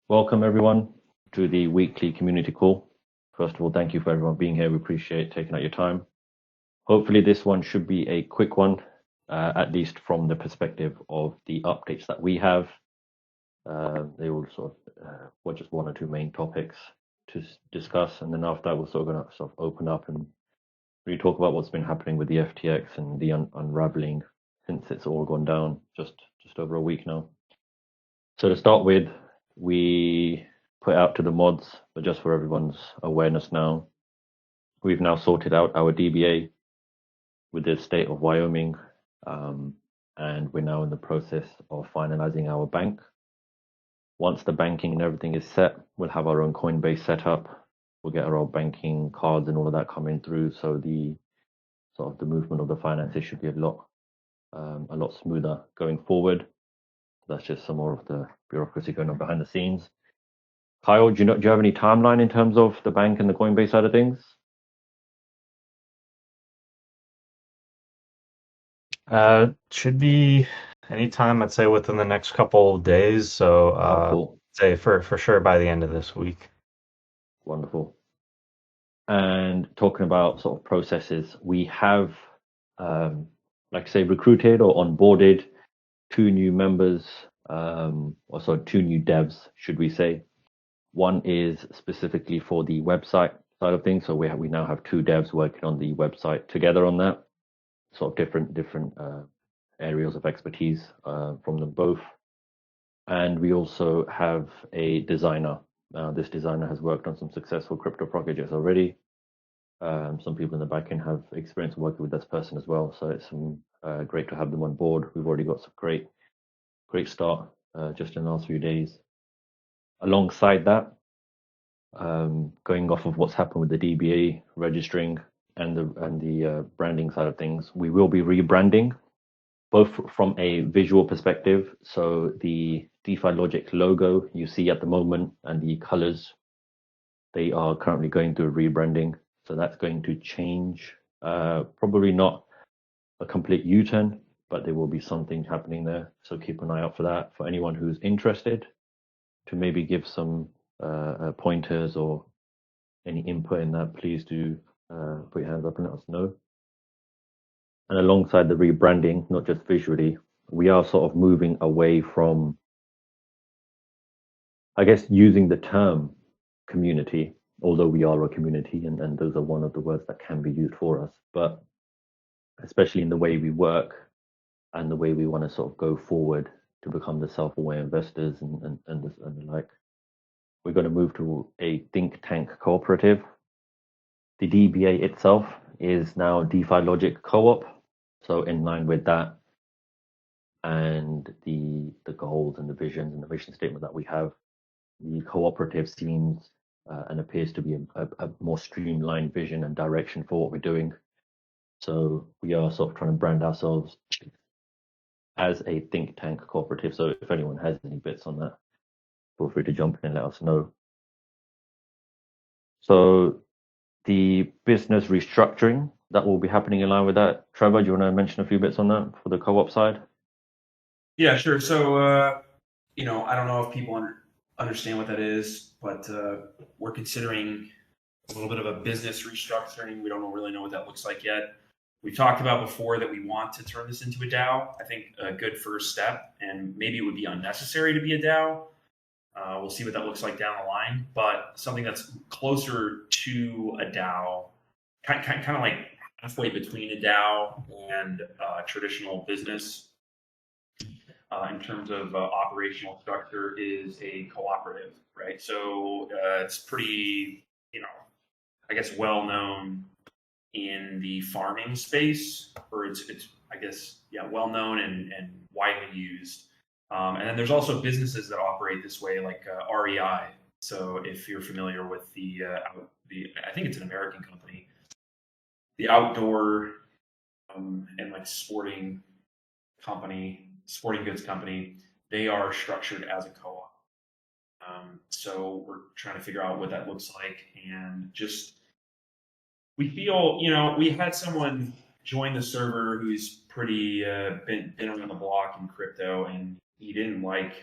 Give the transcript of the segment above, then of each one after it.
Welcome everyone to the weekly community call. First of all, thank you for everyone being here. We appreciate taking out your time. Hopefully this one should be a quick one, at least from the perspective of the updates that we have. They will were just one or two main topics to discuss, and then after that we're going to open up and really talk about what's been happening with the FTX and the unraveling since it's all gone down just over a week now. So to start with, we put out to the mods, but just for everyone's awareness now, we've now sorted out our DBA with the state of Wyoming, and we're now in the process of finalizing our bank. Once the banking and everything is set, we'll have our own Coinbase set up. We'll get our own banking cards and all of that coming through, so the movement of the finances should be a lot smoother going forward. That's just some more of the bureaucracy going on behind the scenes. Kyle, do you have any timeline in terms of the bank and the Coinbase side of things? Should be anytime, I'd say within the next couple of days. So Cool. say for sure by the end of this week. Wonderful. And talking about sort of processes, we have, recruited or onboarded two new members, two new devs, should we say. One is specifically for the website side of things. So we now have two devs working on the website together on that. Sort of different areas of expertise from them both. And we also have a designer. This designer has worked on some successful crypto projects already. Some people in the back end have experience working with this person as well. So it's great to have them on board. We've already got some great start just in the last few days. Alongside that, going off of what's happened with the DBA registering and the branding side of things, we will be rebranding, both from a visual perspective. So the DeFi-Logic logo you see at the moment and the colors, they are currently going through rebranding. So that's going to change. Probably not a complete U-turn, but there will be something happening there. So keep an eye out for that. For anyone who's interested, to maybe give some pointers or any input in that, please do put your hands up and let us know. And alongside the rebranding, not just visually, we are sort of moving away from, I guess, using the term community, although we are a community, and those are one of the words that can be used for us. But especially in the way we work and the way we want to sort of go forward to become the self-aware investors and the like, we're going to move to a think tank cooperative. The DBA itself is now DeFi-Logic Co-Op. So in line with that and the goals and the visions and the mission statement that we have, the cooperative seems and appears to be a more streamlined vision and direction for what we're doing. So we are sort of trying to brand ourselves as a think tank cooperative. So if anyone has any bits on that, feel free to jump in and let us know. So the business restructuring that will be happening in line with that. Trevor, do you want to mention a few bits on that for the co-op side? Yeah, sure. So, I don't know if people understand what that is, but we're considering a little bit of a business restructuring. We don't really know what that looks like yet. We talked about before that we want to turn this into a DAO. I think a good first step, and maybe it would be unnecessary to be a DAO. We'll see what that looks like down the line, but something that's closer to a DAO, kind of like halfway between a DAO and traditional business in terms of operational structure, is a cooperative, right? So it's pretty, I guess, well known in the farming space, or it's well known and widely used. And then there's also businesses that operate this way, like REI. So if you're familiar with I think it's an American company, the outdoor and like sporting goods company, they are structured as a co-op. So we're trying to figure out what that looks like, and just we feel, we had someone join the server who's pretty been around the block in crypto, and he didn't like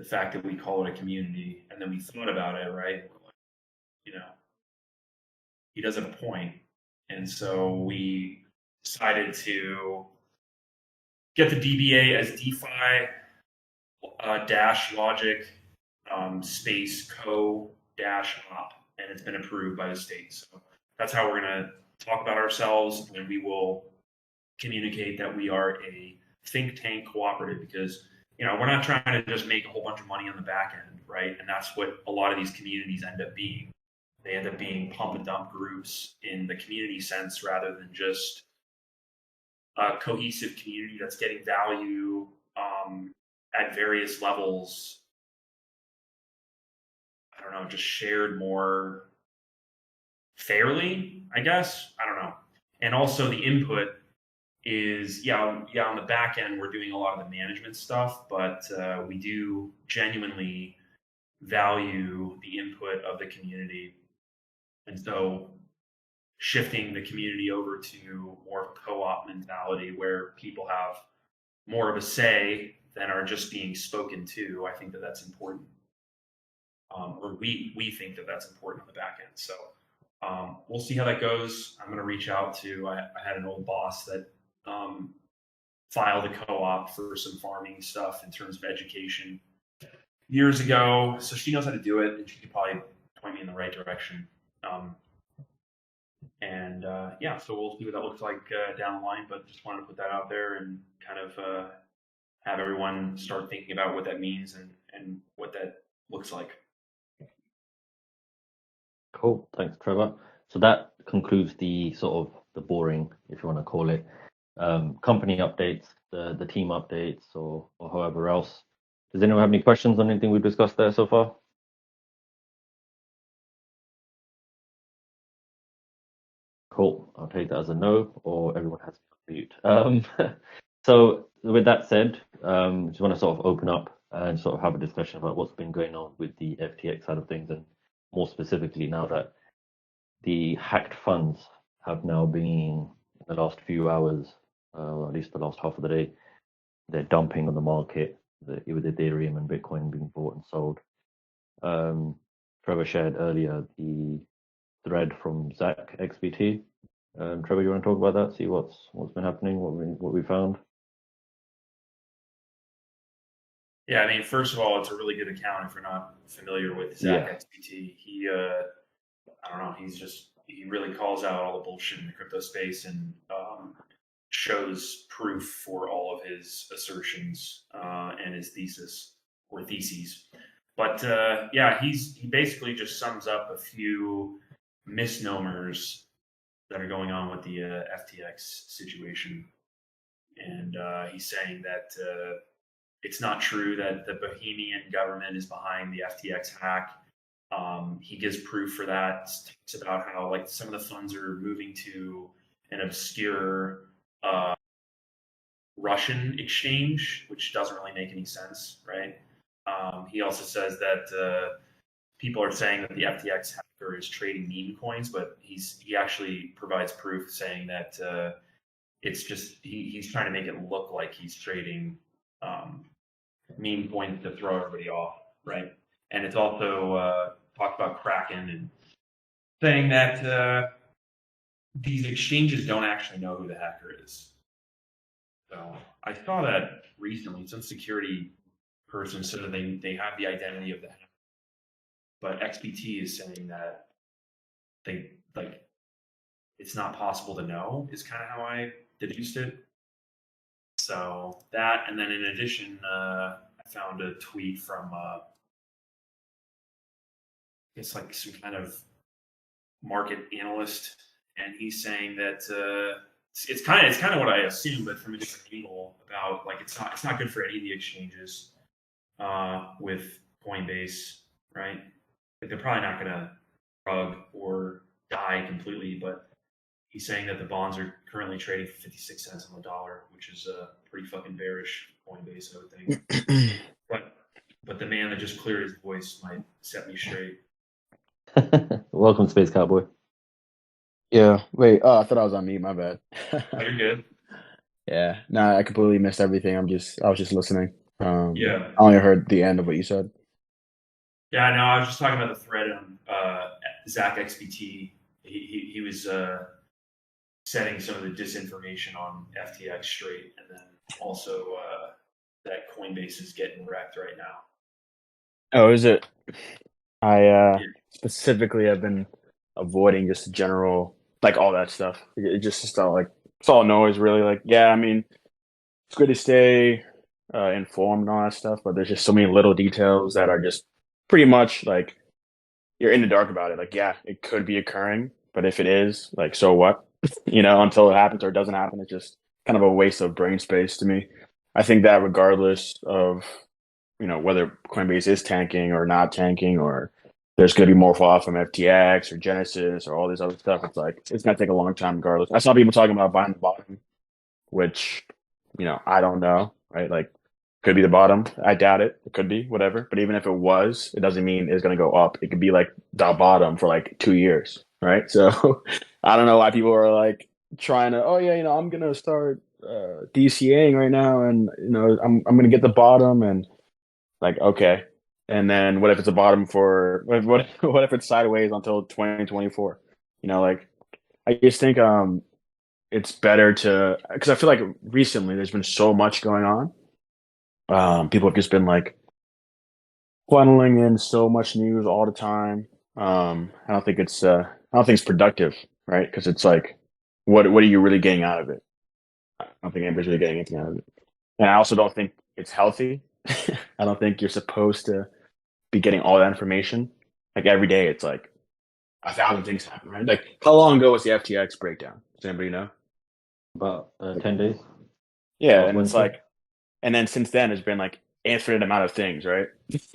the fact that we call it a community, and then we thought about it, right? You know, he does have a point, and so we decided to get the DBA as DeFi-Logic space Co-Op, and it's been approved by the state. So that's how we're going to talk about ourselves, and we will communicate that we are a think tank cooperative, because we're not trying to just make a whole bunch of money on the back end, right? And that's what a lot of these communities end up being. They end up being pump and dump groups in the community sense, rather than just a cohesive community that's getting value at various levels. I don't know, just shared more fairly, I guess. I don't know. And also the input is, on the back end, we're doing a lot of the management stuff, but we do genuinely value the input of the community. And so shifting the community over to more of a co-op mentality where people have more of a say than are just being spoken to, I think that that's important. Or we think that that's important on the back end. So we'll see how that goes. I'm going to reach out to, I had an old boss that filed a co-op for some farming stuff in terms of education years ago. So she knows how to do it, and she could probably point me in the right direction. So we'll see what that looks like down the line, but just wanted to put that out there and kind of have everyone start thinking about what that means and what that looks like. Cool. Thanks, Trevor. So that concludes the sort of the boring, if you want to call it, company updates, the team updates, or however else. Does anyone have any questions on anything we've discussed there so far? Cool. I'll take that as a no, or everyone has to mute. So with that said, just want to sort of open up and sort of have a discussion about what's been going on with the FTX side of things, and more specifically now that the hacked funds have now been, in the last few hours, or at least the last half of the day, they're dumping on the market, with Ethereum and Bitcoin being bought and sold. Trevor shared earlier the thread from Zach XBT. Trevor, you want to talk about that? See what's been happening, what we found? Yeah, I mean, first of all, it's a really good account if you're not familiar with Zach XBT. He, I don't know, he really calls out all the bullshit in the crypto space and shows proof for all of his assertions and his theses. But he basically just sums up a few misnomers that are going on with the FTX situation. And he's saying that it's not true that the Bohemian government is behind the FTX hack. He gives proof for that. Talks about how some of the funds are moving to an obscure Russian exchange, which doesn't really make any sense, right? He also says that people are saying that the FTX hacker is trading meme coins, but he actually provides proof saying that it's just he's trying to make it look like he's trading meme coins to throw everybody off, right? And it's also talked about Kraken and saying that these exchanges don't actually know who the hacker is. So I saw that recently. Some security person said that they have the identity of the hacker, but XBT is saying that it's not possible to know, is kind of how I deduced it. So that, and then in addition, I found a tweet from it's some kind of market analyst, and he's saying that it's kind of what I assumed, but from a different angle, about it's not good for any of the exchanges with Coinbase, right? They're probably not going to rug or die completely, but he's saying that the bonds are currently trading for 56 cents on the dollar, which is pretty fucking bearish for Coinbase, I would think. But the man that just cleared his voice might set me straight. Welcome, Space Cowboy. Yeah. Wait. Oh, I thought I was on mute. My bad. Oh, you're good. Yeah. No, I completely missed everything. I was just listening. Yeah. I only heard the end of what you said. Yeah, no, I was just talking about the thread on Zach XBT. He was setting some of the disinformation on FTX straight, and then also that Coinbase is getting wrecked right now. Oh, is it? I Yeah. specifically have been avoiding just general, like all that stuff. It's all like it's all noise, really. Like, yeah, I mean, it's good to stay informed and all that stuff, but there's just so many little details that are just pretty much like you're in the dark about it. Like, yeah, it could be occurring, but if it is, like, so what? Until it happens or it doesn't happen, it's just kind of a waste of brain space to me. I think that regardless of whether Coinbase is tanking or not tanking, or there's going to be more fall from FTX or Genesis or all this other stuff, it's like it's going to take a long time regardless. I saw people talking about buying the bottom, which I don't know, right? Like, could be the bottom. I doubt it. It could be whatever. But even if it was, it doesn't mean it's going to go up. It could be like the bottom for like 2 years, right? So I don't know why people are like trying to. Oh yeah, I'm going to start DCAing right now, and I'm going to get the bottom, and like, okay. And then what if it's a bottom for what if it's sideways until 2024? Like, I just think it's better to, because I feel like recently there's been so much going on. People have just been like funneling in so much news all the time. I don't think it's productive, right? Because it's like, what are you really getting out of it? I don't think anybody's really getting anything out of it. And I also don't think it's healthy. I don't think you're supposed to be getting all that information. Like, every day, it's like 1,000 things happen, right? Like, how long ago was the FTX breakdown? Does anybody know? About 10 days. Yeah, Last and it's Wednesday. like, and then since then, there's been like infinite amount of things, right?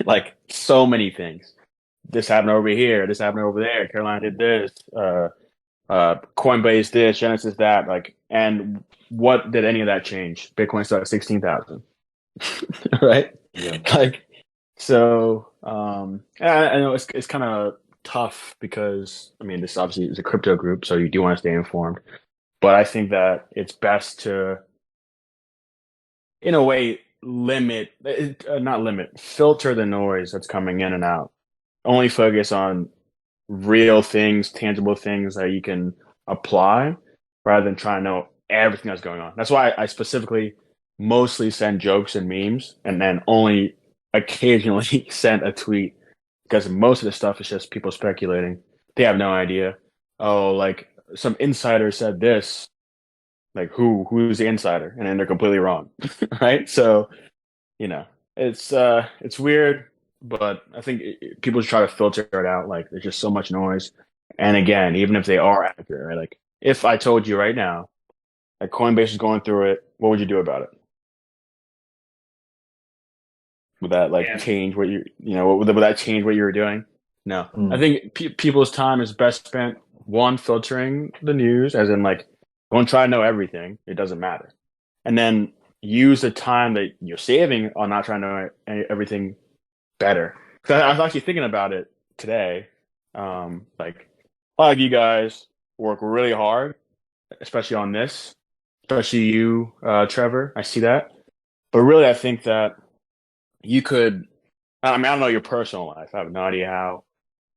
Like, so many things. This happened over here. This happened over there. Caroline did this. Coinbase this. Genesis that. Like, and what did any of that change? Bitcoin started at 16,000, right? Yeah. Like, so I know it's kind of tough because I mean, this obviously is a crypto group, so you do want to stay informed. But I think that it's best to, in a way, filter the noise that's coming in and out. Only focus on real things, tangible things that you can apply, rather than trying to know everything that's going on. That's why I specifically mostly send jokes and memes, and then only occasionally send a tweet, because most of the stuff is just people speculating. They have no idea. Oh, like, some insider said this. Like, who's the insider? And then they're completely wrong, right? So it's weird, but I think people try to filter it out. Like, there's just so much noise. And again, even if they are accurate, right? Like, if I told you right now that Coinbase is going through it, what would you do about it? Would that change what would that change what you were doing? No. I think people's time is best spent, one, filtering the news, as in, like, don't try to know everything. It doesn't matter. And then use the time that you're saving on not trying to know everything better. 'Cause I was actually thinking about it today. Like, a lot of you guys work really hard, especially on this, especially you, Trevor. I see that. But really, I think that you could, I mean, I don't know your personal life. I have no idea how,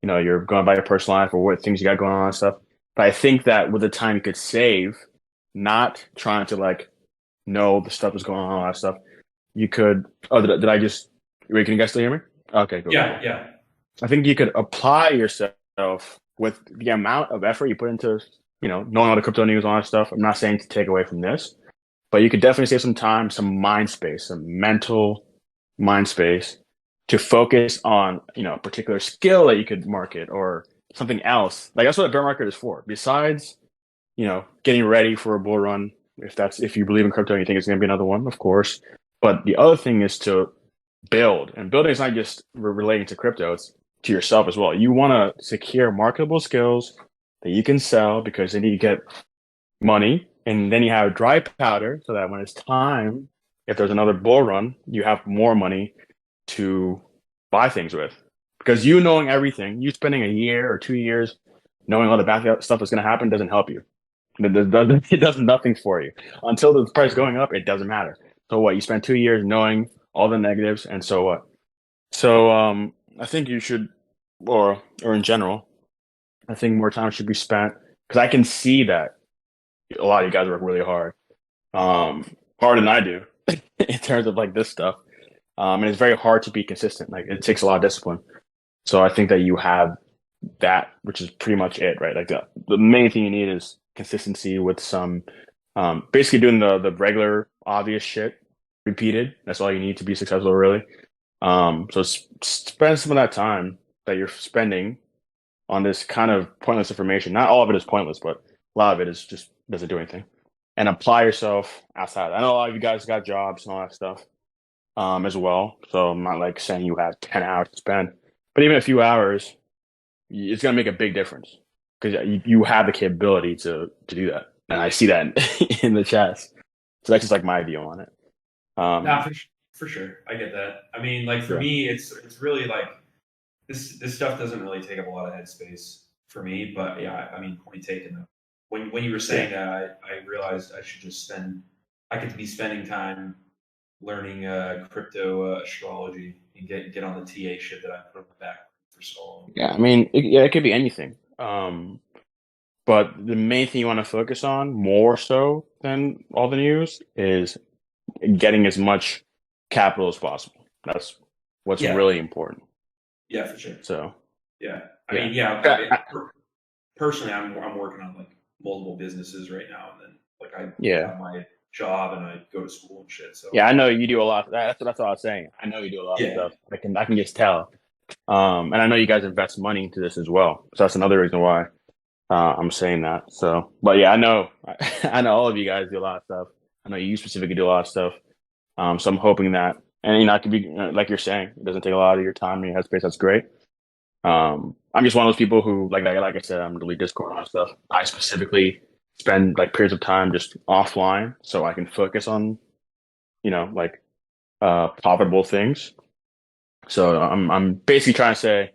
you're going about your personal life or what things you got going on and stuff. But I think that with the time you could save, not trying to like know the stuff that's going on, all that stuff, you could. Oh, did I just? Wait, can you guys still hear me? Okay, cool. Yeah. I think you could apply yourself with the amount of effort you put into, knowing all the crypto news, all that stuff. I'm not saying to take away from this, but you could definitely save some time, some mind space, some mental mind space to focus on, a particular skill that you could market or something else. Like, that's what a bear market is for. Besides, getting ready for a bull run, if you believe in crypto and you think it's going to be another one, of course. But the other thing is to build, and building is not just relating to crypto; it's to yourself as well. You want to secure marketable skills that you can sell, because then you get money, and then you have dry powder, so that when it's time, if there's another bull run, you have more money to buy things with. Because you knowing everything, you spending a year or 2 years knowing all the bad stuff that's going to happen doesn't help you. It does nothing for you. Until the price going up, it doesn't matter. So what? You spend 2 years knowing all the negatives, and so what? So I think you should, or in general, I think more time should be spent because I can see that a lot of you guys work really hard, harder than I do in terms of like this stuff. And it's very hard to be consistent. Like it takes a lot of discipline. So I think that you have that, which is pretty much it, right? Like the main thing you need is consistency with some, basically doing the regular obvious shit repeated. That's all you need to be successful, really. So spend some of that time that you're spending on this kind of pointless information. Not all of it is pointless, but a lot of it is just doesn't do anything. And apply yourself outside. I know a lot of you guys got jobs and all that stuff, as well. So I'm not like saying you have 10 hours to spend, but even a few hours, it's going to make a big difference because you have the capability to do that. And I see that in the chats. So that's just like my view on it. Nah, for sure. I get that. I mean, like for me, it's really like this stuff doesn't really take up a lot of headspace for me. But yeah, I mean, point taken. When you were saying that, I realized I could be spending time learning crypto astrology and get on the TA shit that I put on the back for so long. Yeah, I mean, it could be anything. But the main thing you want to focus on more so than all the news is getting as much capital as possible. That's what's really important. Yeah, for sure. So yeah, I mean, personally, I'm working on like multiple businesses right now, and then like I have my job and I go to school and shit. So yeah, I know you do a lot. That's what I was saying. I know you do a lot of stuff. I can just tell. And I know you guys invest money into this as well. So that's another reason why I'm saying that. So, but yeah, I know all of you guys do a lot of stuff. I know you specifically do a lot of stuff. So I'm hoping that, and it could be like you're saying, it doesn't take a lot of your time and your headspace. That's great. I'm just one of those people who, like I said, I'm delete Discord and stuff. I specifically spend like periods of time just offline so I can focus on, profitable things. So I'm basically trying to say,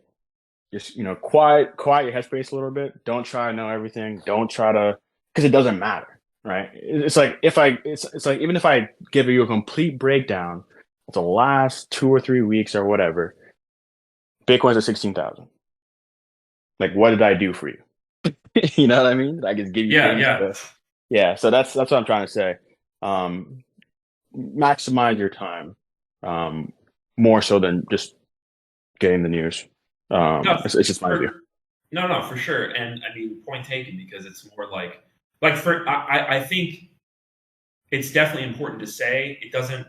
just quiet your headspace a little bit. Don't try to know everything. Don't try to, because it doesn't matter, right? It's like it's like even if I give you a complete breakdown of the last 2 or 3 weeks or whatever, Bitcoin's at 16,000. Like, what did I do for you? You know what I mean? I just give you yeah. So that's what I'm trying to say. Maximize your time, more so than just getting the news. It's just my view. No, for sure. And I mean, point taken, because it's more like I think it's definitely important to say it doesn't.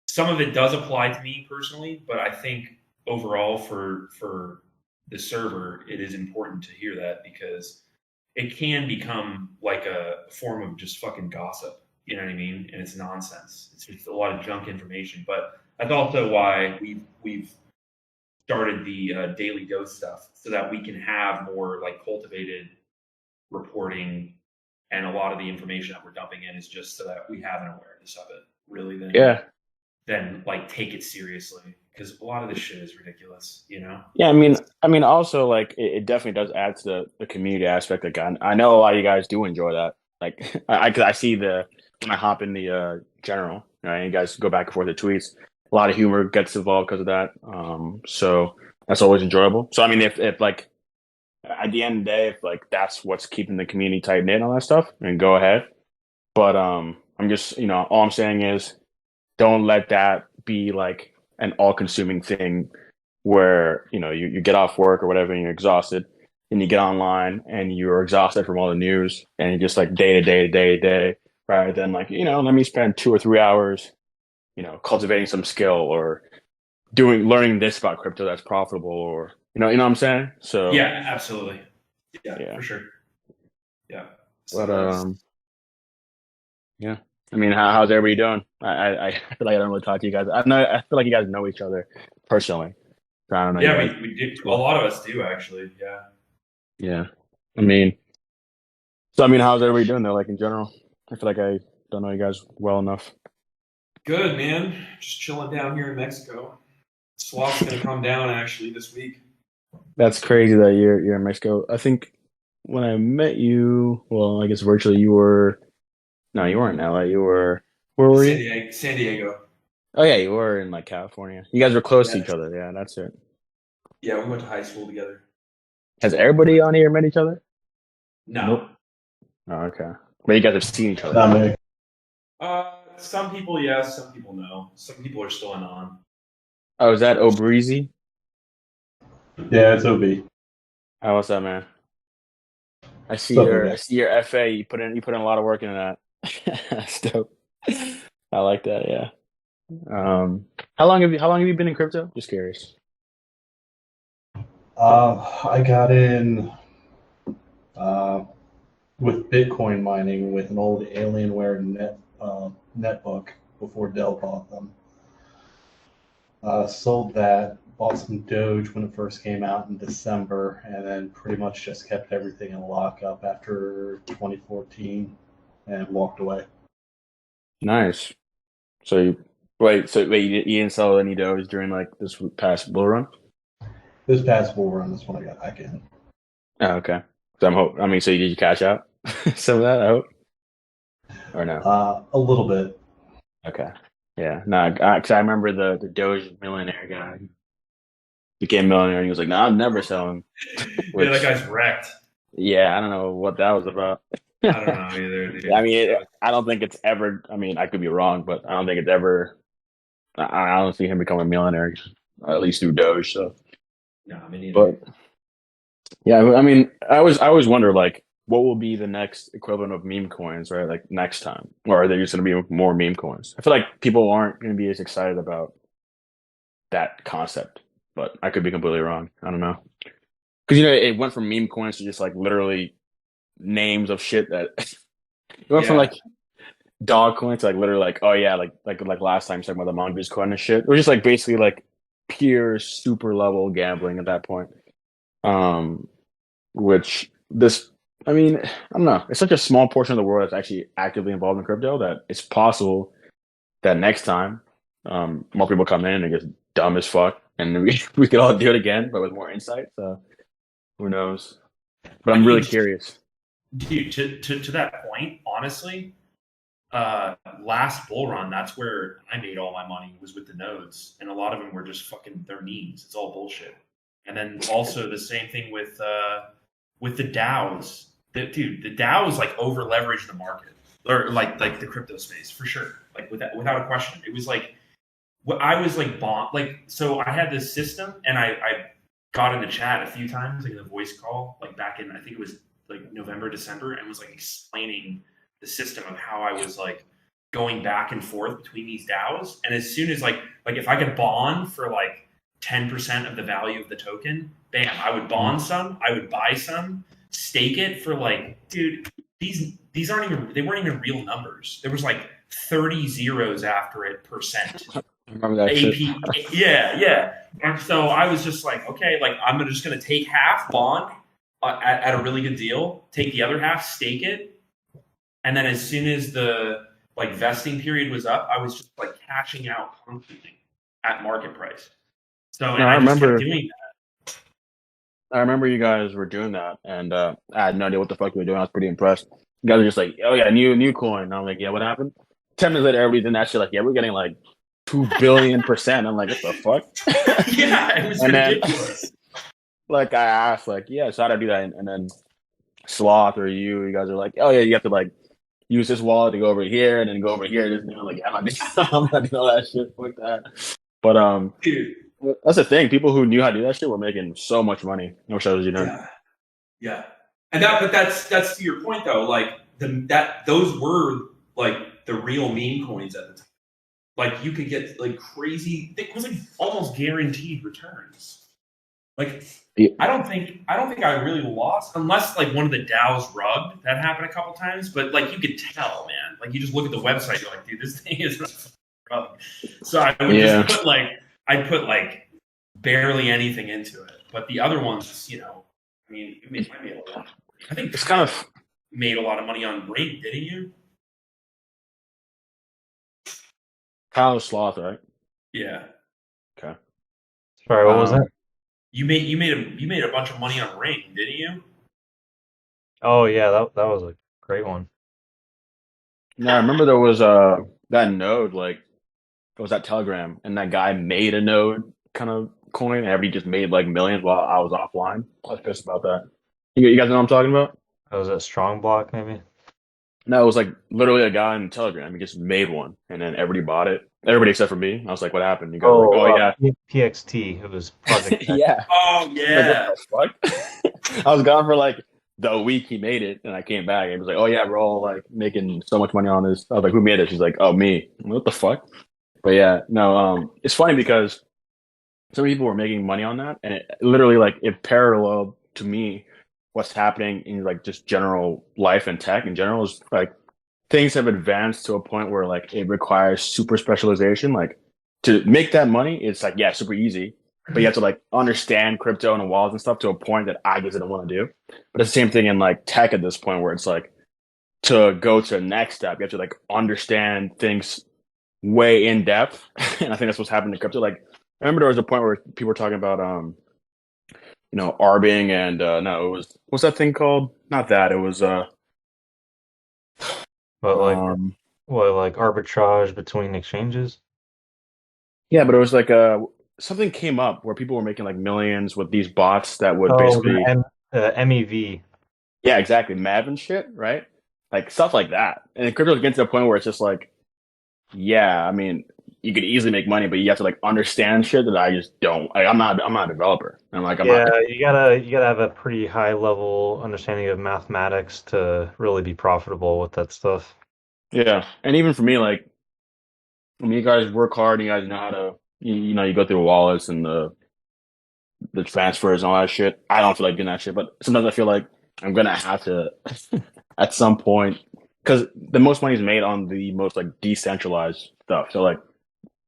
Some of it does apply to me personally, but I think overall for the server, it is important to hear that because it can become like a form of just fucking gossip. You know what I mean? And it's nonsense. It's just a lot of junk information. But that's also why we've started the daily dose stuff so that we can have more like cultivated reporting, and a lot of the information that we're dumping in is just so that we have an awareness of it, really, than like take it seriously, because a lot of this shit is ridiculous, Yeah, I mean also like it definitely does add to the community aspect. Again, I know a lot of you guys do enjoy that. Like I see when I hop in the general, right? You guys go back and forth the tweets. A lot of humor gets involved because of that. So that's always enjoyable. So I mean, if like at the end of the day, if like that's what's keeping the community tight knit and all that stuff, then go ahead. But I'm just all I'm saying is don't let that be like an all-consuming thing where you get off work or whatever and you're exhausted, and you get online and you're exhausted from all the news and you're just like day to day, rather than like let me spend 2 or 3 hours cultivating some skill or learning this about crypto that's profitable, or you know what I'm saying? So yeah, absolutely. Yeah. For sure. Yeah. But yeah. I mean, how's everybody doing? I feel like I don't really talk to you guys. I feel like you guys know each other personally. So I don't know. Yeah, we do. A lot of us do actually. Yeah. Yeah. I mean, how's everybody doing though? Like in general, I feel like I don't know you guys well enough. Good, man. Just chilling down here in Mexico. Swap's gonna come down actually this week. That's crazy that you're in Mexico. I think when I met you, well, I guess virtually you were. No, you weren't in LA. You were. Where were you? San Diego. Oh yeah, you were in like California. You guys were close to Yeah. each other. Yeah, that's it. Yeah, we went to high school together. Has everybody on here met each other? No. Nope. Oh, okay. But you guys have seen each other. Not me. Some people yes, some people no. Some people are still on. Oh, is that O'Breezy? Yeah, it's OB. Oh, what's up, man? I see What's up, your man? I see your FA. You put in a lot of work into that. That's dope. I like that. Yeah. How long have you been in crypto? Just curious. I got in with Bitcoin mining with an old Alienware netbook before Dell bought them. Sold that, bought some Doge when it first came out in December, and then pretty much just kept everything in lockup after 2014 and walked away. Nice. So you you didn't sell any Doge during like this past bull run? This past bull run is when I got back in. Oh, okay. So so did you cash out some of that? I hope, or no? A little bit. Okay. Yeah. No, because I remember the Doge millionaire guy became millionaire, and he was like, "No, I'm never selling." Yeah, that guy's wrecked. Yeah, I don't know what that was about. I don't know either. Dude. I mean, I don't think it's ever. I mean, I could be wrong, but I don't think it's ever. I don't see him become a millionaire, at least through Doge. So, No, I mean, but yeah, I mean, I always wonder like, what will be the next equivalent of meme coins, right? Like next time, or are there just going to be more meme coins? I feel like people aren't going to be as excited about that concept, but I could be completely wrong. I don't know, because it went from meme coins to just like literally names of shit that it went from like dog coin to like literally like, oh yeah, like last time talking about the mongoose coin and shit. It was just like basically like pure super level gambling at that point. Which this, I mean, I don't know. It's such a small portion of the world that's actually actively involved in crypto that it's possible that next time, more people come in and it gets dumb as fuck, and we could all do it again, but with more insight. So who knows? But I'm really curious. Dude, to that point, honestly, last bull run, that's where I made all my money was with the nodes, and a lot of them were just fucking their memes. It's all bullshit. And then also the same thing with the DAOs. The DAOs like over leveraged the market or like the crypto space for sure. Like without a question, it was like I was like so I had this system and I got in the chat a few times like in the voice call like back in I think it was like November, December, and was like explaining the system of how I was like going back and forth between these DAOs. And as soon as like if I could bond for like 10% of the value of the token, bam, I would bond some, I would buy some, stake it for like, dude, these they weren't even real numbers. There was like 30 zeros after it percent. I remember that AP, shit. yeah. And so I was just like, okay, like I'm just gonna take half bond at a really good deal, take the other half, stake it, and then as soon as the like vesting period was up, I was just like cashing out constantly at market price. So and I just kept doing that. I remember you guys were doing that, and I had no idea what the fuck you were doing. I was pretty impressed. You guys were just like, "Oh yeah, new coin." And I'm like, "Yeah, what happened?" 10 minutes later, everybody's in that shit. Like, "Yeah, we're getting like 2 billion%." I'm like, "What the fuck?" Yeah, it was ridiculous. Like I asked, like, "Yeah, so how do I do that?" And then Sloth or you guys are like, "Oh yeah, you have to like use this wallet to go over here and then go over here." And I'm like, "I'm not doing all that shit like that." But Dude. that's the thing. People who knew how to do that shit were making so much money. I wish I was, Yeah. And but that's to your point though. Like those were like the real meme coins at the time. Like you could get like crazy. It was like almost guaranteed returns. Like yeah. I don't think I really lost unless like one of the DAOs rugged. That happened a couple times, but like you could tell, man. Like you just look at the website, you're like, dude, this thing is rugged. So I would just put like barely anything into it. But the other ones, I mean, it might be a lot. I think it's kind of made a lot of money on Ring, didn't you? Kyle Sloth, right? Yeah. Okay. Sorry, what was that? You made a bunch of money on Ring, didn't you? Oh yeah, that was a great one. Yeah, I remember there was that node like it was that Telegram, and that guy made a node kind of coin, and everybody just made like millions while I was offline. I was pissed about that. You guys know what I'm talking about? Oh, was it Strong Block maybe? No, it was like literally a guy in Telegram. He just made one, and then everybody bought it. Everybody except for me. I was like, "What happened?" You guys were like, "Oh yeah, PXT. It was Project X. yeah." Oh yeah. Like, what the fuck? I was gone for like the week he made it, and I came back and it was like, "Oh yeah, we're all like making so much money on this." I was like, "Who made it?" She's like, "Oh, me." I'm like, what the fuck? But yeah, no. It's funny because some people were making money on that, and it literally like it paralleled to me what's happening in like just general life and tech in general is like things have advanced to a point where like it requires super specialization. Like to make that money, it's like yeah, super easy, but you have to like understand crypto and wallets and stuff to a point that I just didn't want to do. But it's the same thing in like tech at this point where it's like to go to the next step, you have to like understand things way in depth, and I think that's what's happening to crypto. Like I remember there was a point where people were talking about arbing and no, it was what's that thing called? Not that it was But like arbitrage between exchanges? yeah, but it was like something came up where people were making like millions with these bots that would basically MEV. yeah, exactly, Mav and shit, right? Like stuff like that. And crypto's getting to the point where it's just like, yeah, I mean, you could easily make money, but you have to like understand shit that I just don't. Like, I'm not a developer. I'm like, I'm Yeah, not. you gotta have a pretty high level understanding of mathematics to really be profitable with that stuff. Yeah, and even for me, like, I mean, you guys work hard. And you guys know how to, you know, you go through the wallets and the transfers and all that shit. I don't feel like doing that shit, but sometimes I feel like I'm gonna have to at some point because the most money is made on the most like decentralized stuff. So like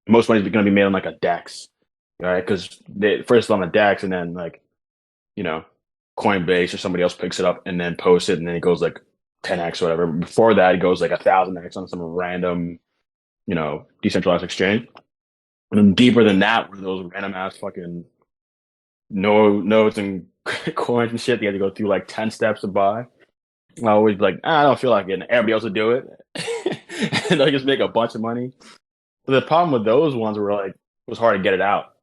most money is going to be made on like a DEX, right? Because they first on a DEX and then like you know Coinbase or somebody else picks it up and then posts it and then it goes like 10x or whatever. Before that, it goes like 1,000x on some random decentralized exchange. And then deeper than that, were those random ass fucking nodes and coins and shit. You had to go through like 10 steps to buy. I always be like, I don't feel like it. And everybody else would do it. And they'll just make a bunch of money. But the problem with those ones were like, it was hard to get it out.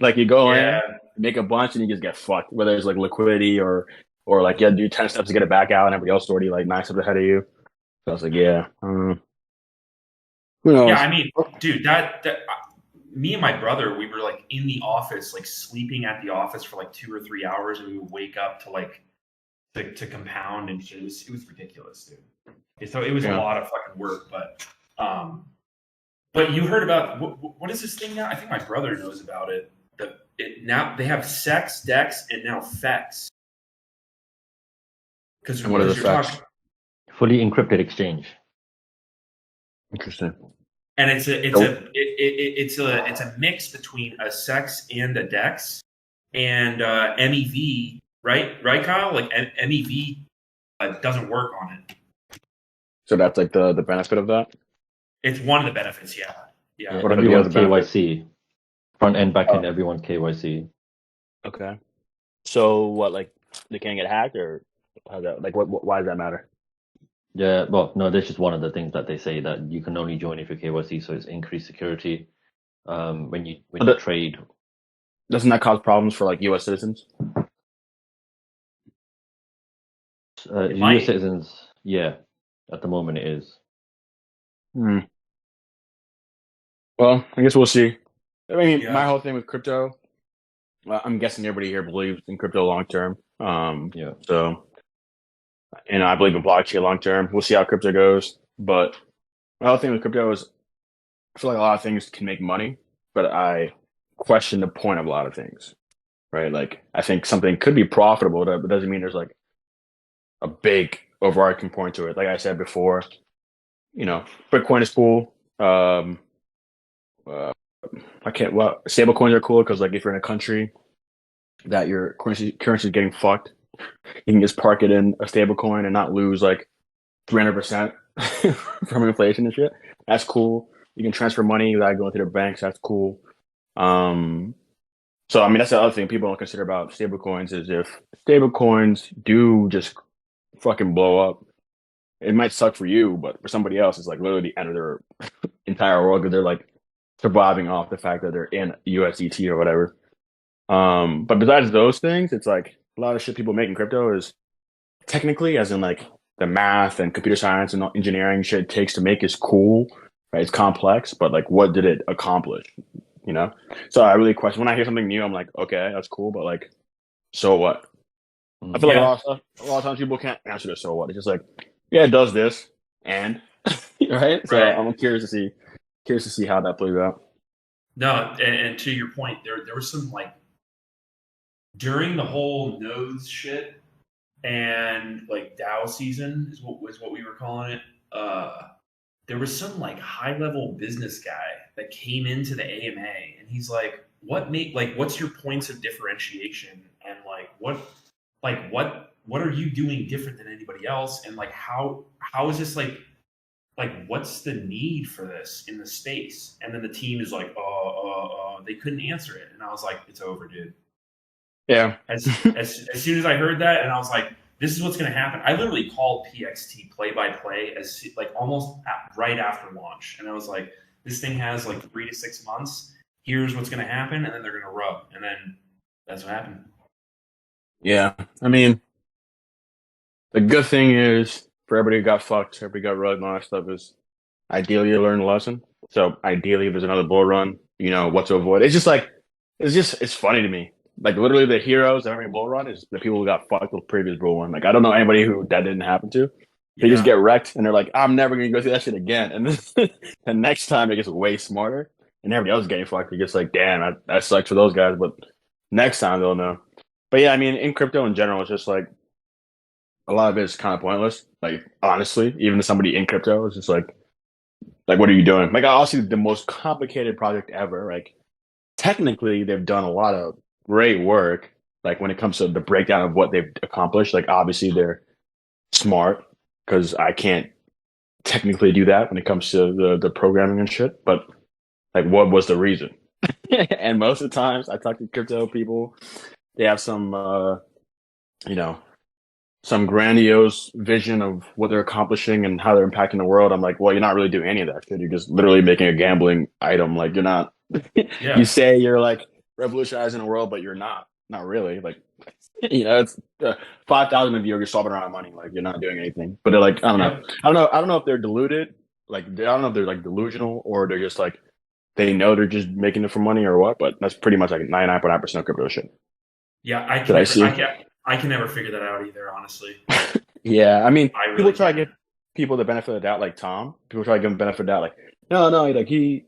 Like you go in, make a bunch, and you just get fucked. Whether it's like liquidity or like you had to do 10 steps to get it back out, and everybody else is already like 9 steps ahead of you. So I was like, yeah, who knows? Yeah, I mean, dude, that me and my brother, we were like in the office, like sleeping at the office for like 2 or 3 hours, and we would wake up to like to compound and shit. It was ridiculous, dude. So it was a lot of fucking work, but you heard about what is this thing now? I think my brother knows about it. Now they have SEX, DEX, and now FEX. And what are the FEX? Fully encrypted exchange. Interesting. And it's a mix between a SEX and a DEX and MEV, right, Kyle? Like MEV doesn't work on it. So that's like the benefit of that. It's one of the benefits, yeah. What are the other KYC? Front end, back end, everyone KYC. Okay. So what? Like they can't get hacked, or how's that? Like why does that matter? Yeah, well, no, that's just one of the things that they say that you can only join if you're KYC, so it's increased security. When you trade. Doesn't that cause problems for like U.S. citizens? U.S. citizens, yeah, at the moment it is. Well, I guess we'll see. I mean, my whole thing with crypto, I'm guessing everybody here believes in crypto long term. So, I believe in blockchain long term. We'll see how crypto goes. But my whole thing with crypto is I feel like a lot of things can make money, but I question the point of a lot of things, right? Like, I think something could be profitable, but doesn't mean there's like a big overarching point to it. Like I said before, Bitcoin is cool. Stable coins are cool because like if you're in a country that your currency is getting fucked, you can just park it in a stable coin and not lose like 300% from inflation and shit. That's cool. You can transfer money without going through the banks. That's cool. So I mean that's the other thing people don't consider about stable coins is if stable coins do just fucking blow up, it might suck for you, but for somebody else, it's like literally the end of their entire world because they're like surviving off the fact that they're in USDT or whatever. But besides those things, it's like a lot of shit people make in crypto is technically, as in like the math and computer science and engineering shit it takes to make is cool, right? It's complex, but like, what did it accomplish? You know? So I really question when I hear something new. I'm like, okay, that's cool, but like, so what? I feel like a lot of times people can't answer this. So what? It's just like, yeah, it does this, and right. So Right. I'm curious to see how that plays out. No, and to your point, there was some like during the whole nodes shit and like DAO season is what we were calling it. There was some like high level business guy that came into the AMA and he's like, what's your points of differentiation and what are you doing different than anybody else and like how is this like what's the need for this in the space? And then the team is like, they couldn't answer it. And I was like, it's over, dude. Yeah. As soon as I heard that, and I was like, this is what's going to happen. I literally called PXT play by play as like almost right after launch. And I was like, this thing has like 3 to 6 months. Here's what's going to happen. And then they're going to rub. And then that's what happened. Yeah. I mean, the good thing is for everybody who got fucked, everybody got rugged and all that stuff is ideally you learn a lesson. So ideally, if there's another bull run, you know what to avoid. It's funny to me. Like literally the heroes of every bull run is the people who got fucked with the previous bull run. Like I don't know anybody who that didn't happen to. They just get wrecked and they're like, I'm never going to go through that shit again. And then the next time it gets way smarter and everybody else is getting fucked. It gets like, damn, that sucks for those guys. But next time they'll know. But yeah, I mean, in crypto in general, it's just like a lot of it is kind of pointless. Like honestly, even to somebody in crypto, it's just like what are you doing? Like obviously the most complicated project ever. Like technically they've done a lot of great work. Like when it comes to the breakdown of what they've accomplished, like obviously they're smart because I can't technically do that when it comes to the programming and shit. But like, what was the reason? And most of the times I talk to crypto people, they have some, some grandiose vision of what they're accomplishing and how they're impacting the world. I'm like, well, you're not really doing any of that shit. You're just literally making a gambling item. Like you're not, you say you're like revolutionizing the world, but you're not really like, it's 5,000 of you are solving around money. Like you're not doing anything, but they're like, I don't know. I don't know if they're deluded. Like, I don't know if they're like delusional or they're just like, they know they're just making it for money or what, but that's pretty much like 99.9% of crypto shit. Yeah. I can never figure that out either, honestly. Yeah, I mean, people try to give people the benefit of the doubt, like Tom. People try to give him the benefit of the doubt, like, no, like he's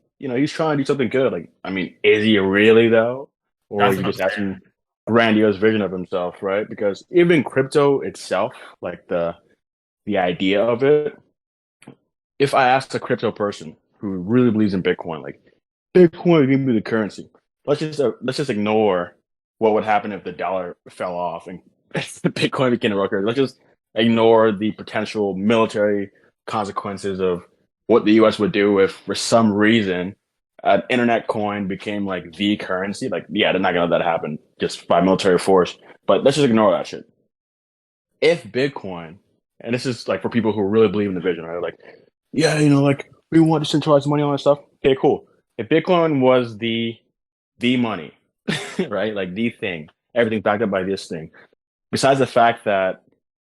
trying to do something good. Like, I mean, is he really though, or he just has some grandiose vision of himself, right? Because even crypto itself, like the idea of it, if I asked a crypto person who really believes in Bitcoin, like Bitcoin is going to be the currency, let's just ignore what would happen if the dollar fell off and Bitcoin became a real currency. Let's just ignore the potential military consequences of what the U.S. would do if, for some reason, an internet coin became like the currency. Like, yeah, they're not gonna let that happen just by military force. But let's just ignore that shit. If Bitcoin, and this is like for people who really believe in the vision, right? Like, yeah, like we want decentralized money, all that stuff. Okay, cool. If Bitcoin was the money, right? Like the thing, everything backed up by this thing. Besides the fact that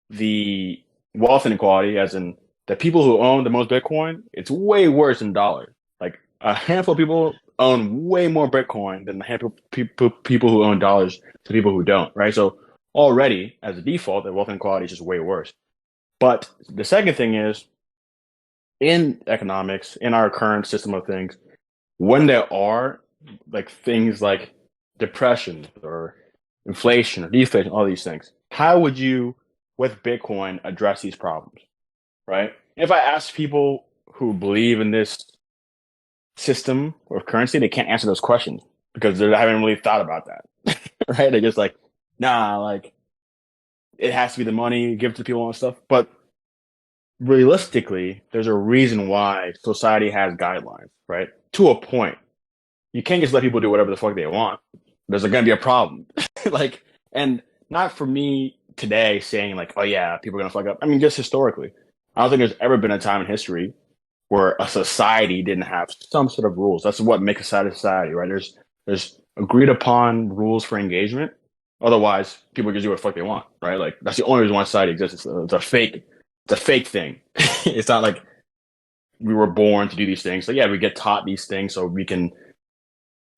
the wealth inequality, as in the people who own the most Bitcoin, it's way worse than dollars. Like a handful of people own way more Bitcoin than the handful of people who own dollars to people who don't, right? So already, as a default, the wealth inequality is just way worse. But the second thing is, in economics, in our current system of things, when there are like things like depression or inflation or deflation, all these things, how would you, with Bitcoin, address these problems, right? If I ask people who believe in this system of currency, they can't answer those questions because they haven't really thought about that, right? They're just like, nah, like it has to be the money, give it to people and stuff. But realistically, there's a reason why society has guidelines, right? To a point. You can't just let people do whatever the fuck they want. There's going to be a problem. Like, and not for me today saying like, oh yeah, people are going to fuck up. I mean, just historically, I don't think there's ever been a time in history where a society didn't have some sort of rules. That's what makes a society, right? There's agreed upon rules for engagement. Otherwise, people just do what the fuck they want, right? Like that's the only reason why society exists. It's a fake thing. It's not like we were born to do these things. So yeah, we get taught these things so we can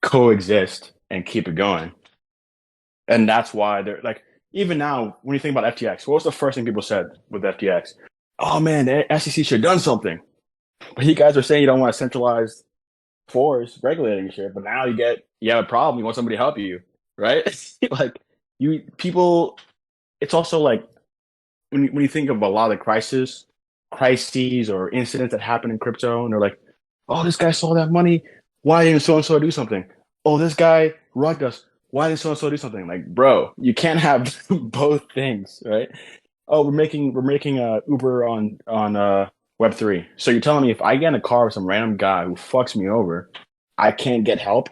coexist and keep it going. And that's why they're like, even now, when you think about FTX, what was the first thing people said with FTX? Oh man, the SEC should have done something. But you guys are saying you don't want a centralized force regulating shit, but now you have a problem, you want somebody to help you, right? Like people, it's also like when you think of a lot of the crises or incidents that happen in crypto, and they're like, oh, this guy saw that money, why didn't so and so do something? Oh, this guy rugged us, why didn't so and so do something? Like, bro, you can't have both things, right? Oh, we're making Uber on Web3. So you're telling me if I get in a car with some random guy who fucks me over, I can't get help?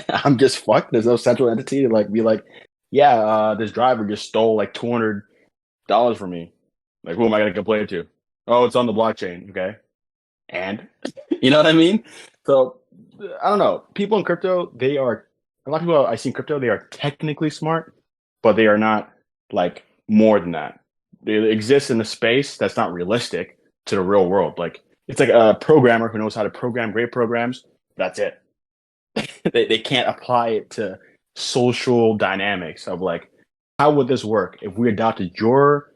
I'm just fucked. There's no central entity to like be like, yeah, this driver just stole like $200 from me. Like, who am I gonna complain to? Oh, it's on the blockchain. Okay, and you know what I mean? So I don't know. People in crypto, they are a lot of people I see in crypto. They are technically smart, but they are not like more than that. They exist in a space that's not realistic to the real world. Like it's like a programmer who knows how to program great programs. That's it. They can't apply it to social dynamics of like, how would this work if we adopted your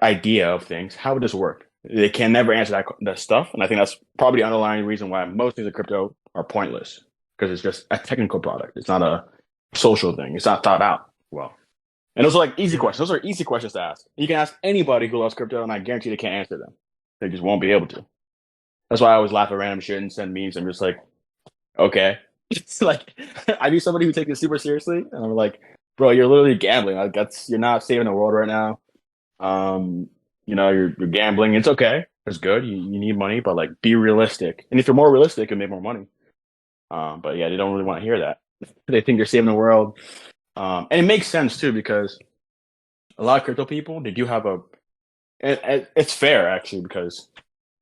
idea of things? How would this work? They can never answer that stuff. And I think that's probably the underlying reason why most things in crypto are pointless, because it's just a technical product. It's not a social thing. It's not thought out well. And those are like easy questions. Those are easy questions to ask. You can ask anybody who loves crypto, and I guarantee they can't answer them. They just won't be able to. That's why I always laugh at random shit and send memes. I'm just like, okay. It's like I knew somebody who takes it super seriously, and I'm like, bro, you're literally gambling. Like you're not saving the world right now. You're gambling. It's okay. It's good. You need money, but like be realistic. And if you're more realistic, you'll make more money. But yeah, they don't really want to hear that. They think they're saving the world. And it makes sense too, because a lot of crypto people, they do have it's fair actually, because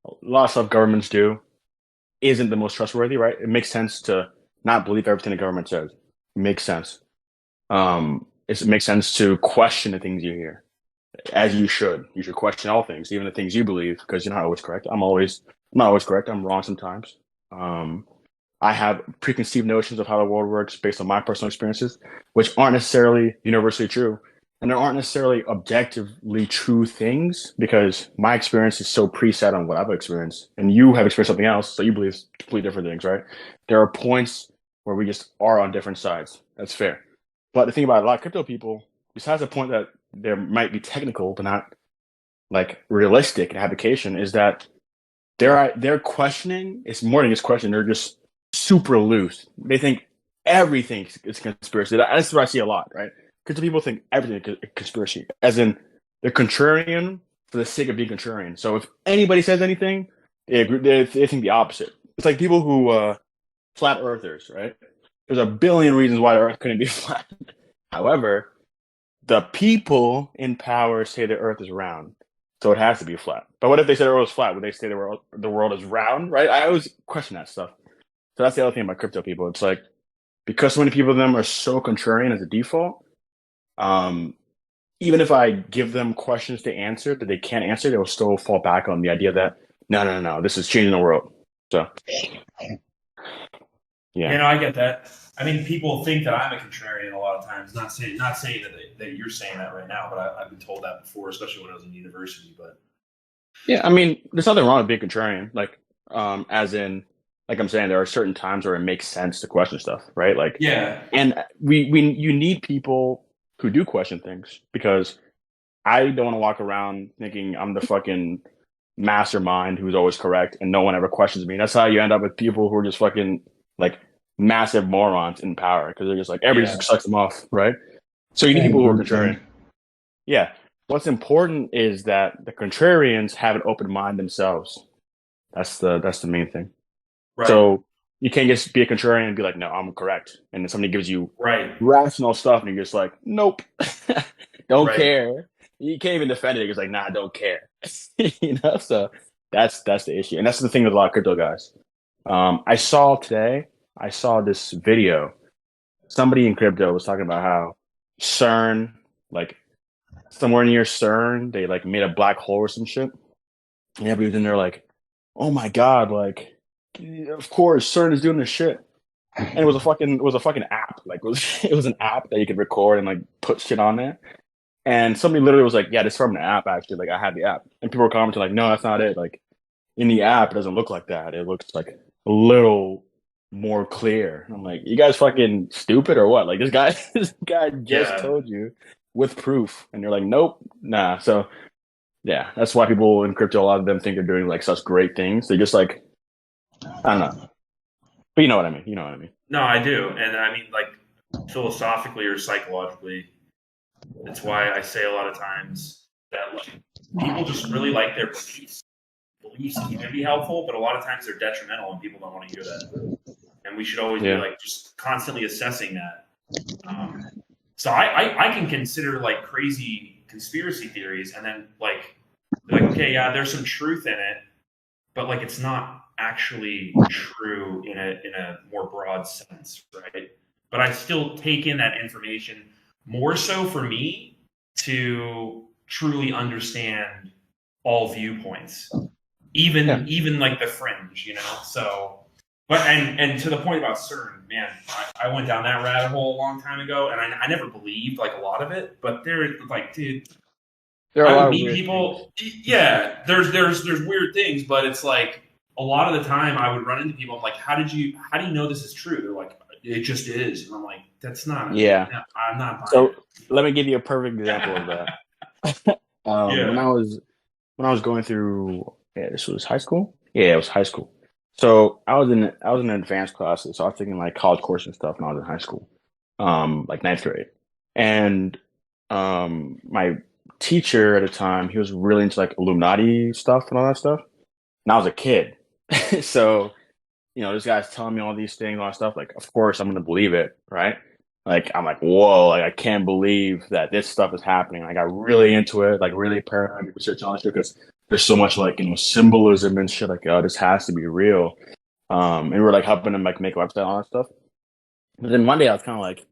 a lot of stuff governments do isn't the most trustworthy, right? It makes sense to not believe everything the government says. It makes sense. It makes sense to question the things you hear, as you should. You should question all things, even the things you believe, because you're not always correct. I'm not always correct. I'm wrong sometimes. I have preconceived notions of how the world works based on my personal experiences, which aren't necessarily universally true. And there aren't necessarily objectively true things, because my experience is so preset on what I've experienced. And you have experienced something else, so you believe completely different things, right? There are points where we just are on different sides. That's fair. But the thing about a lot of crypto people, besides the point that there might be technical but not like realistic in application, is that their questioning is more than just question. They're just super loose. They think everything is conspiracy. That's what I see a lot, right? Because people think everything is a conspiracy, as in they're contrarian for the sake of being contrarian. So if anybody says anything, they think the opposite. It's like people who flat earthers, right? There's a billion reasons why the Earth couldn't be flat. However, the people in power say the Earth is round, so it has to be flat. But what if they said the Earth was flat? Would they say the world is round, right? I always question that stuff. So that's the other thing about crypto people. It's like, because so many people of them are so contrarian as a default, even if I give them questions to answer that they can't answer, they will still fall back on the idea that no, this is changing the world. So yeah, I get that. I mean, people think that I'm a contrarian a lot of times. Not saying that you're saying that right now, but I've been told that before, especially when I was in university. But yeah, I mean, there's nothing wrong with being contrarian. Like, as in, like I'm saying, there are certain times where it makes sense to question stuff, right? Like, yeah, and you need people who do question things, because I don't want to walk around thinking I'm the fucking mastermind who's always correct and no one ever questions me. That's how you end up with people who are just fucking like massive morons in power, because they're just like everybody just sucks them off, right? So you need people who are contrarian. Yeah. What's important is that the contrarians have an open mind themselves. That's the main thing. Right. So you can't just be a contrarian and be like, no, I'm correct. And then somebody gives you rational stuff and you're just like, nope, don't care. You can't even defend it. It's like, nah, I don't care. So That's the issue, and that's the thing with a lot of crypto guys. I saw this video. Somebody in crypto was talking about how CERN, like somewhere near CERN, they like made a black hole or some shit. And everybody was in there like, oh my god, like, of course CERN is doing this shit. And it was a fucking app. Like it was an app that you could record and like put shit on there. And somebody literally was like, yeah, this is from an app actually. Like I had the app. And people were commenting like, no, that's not it. Like in the app, it doesn't look like that. It looks like a little more clear. And I'm like, you guys fucking stupid or what? Like this guy just told you with proof. And you're like, nope, nah. So yeah, that's why people in crypto, a lot of them think they're doing like such great things. They're just like, I don't know. But you know what I mean. No, I do. And I mean, like, philosophically or psychologically, it's why I say a lot of times that like people just really like their beliefs. Beliefs can be helpful, but a lot of times they're detrimental and people don't want to hear that. And we should always be like just constantly assessing that. So I can consider like crazy conspiracy theories and then like okay, yeah, there's some truth in it, but like it's not actually true in a more broad sense, right? But I still take in that information more so for me to truly understand all viewpoints, even like the fringe, you know. So, but and to the point about CERN, man, I went down that rabbit hole a long time ago, and I never believed like a lot of it, but they're like, dude. There are a lot of meet weird people. Things. Yeah, there's weird things, but it's like a lot of the time I would run into people. I'm like, how do you know this is true? They're like, it just is, and I'm like, that's not. Yeah, I'm not buying so it. let me give you a perfect example of that. When I was going through, this was high school. Yeah, it was high school. So I was in advanced classes. So I was taking like college course and stuff when I was in high school, like ninth grade, and my teacher at the time, he was really into like Illuminati stuff and all that stuff. And I was a kid. So, you know, this guy's telling me all these things, all that stuff. Like, of course I'm going to believe it, right? Like, I'm like, whoa, like, I can't believe that this stuff is happening. I got really into it, like, really paranoid research on this because there's so much, like, you know, symbolism and shit. Like, oh, this has to be real. And we were, like, helping him, like, make a website and all that stuff. But then one day I was kind of like,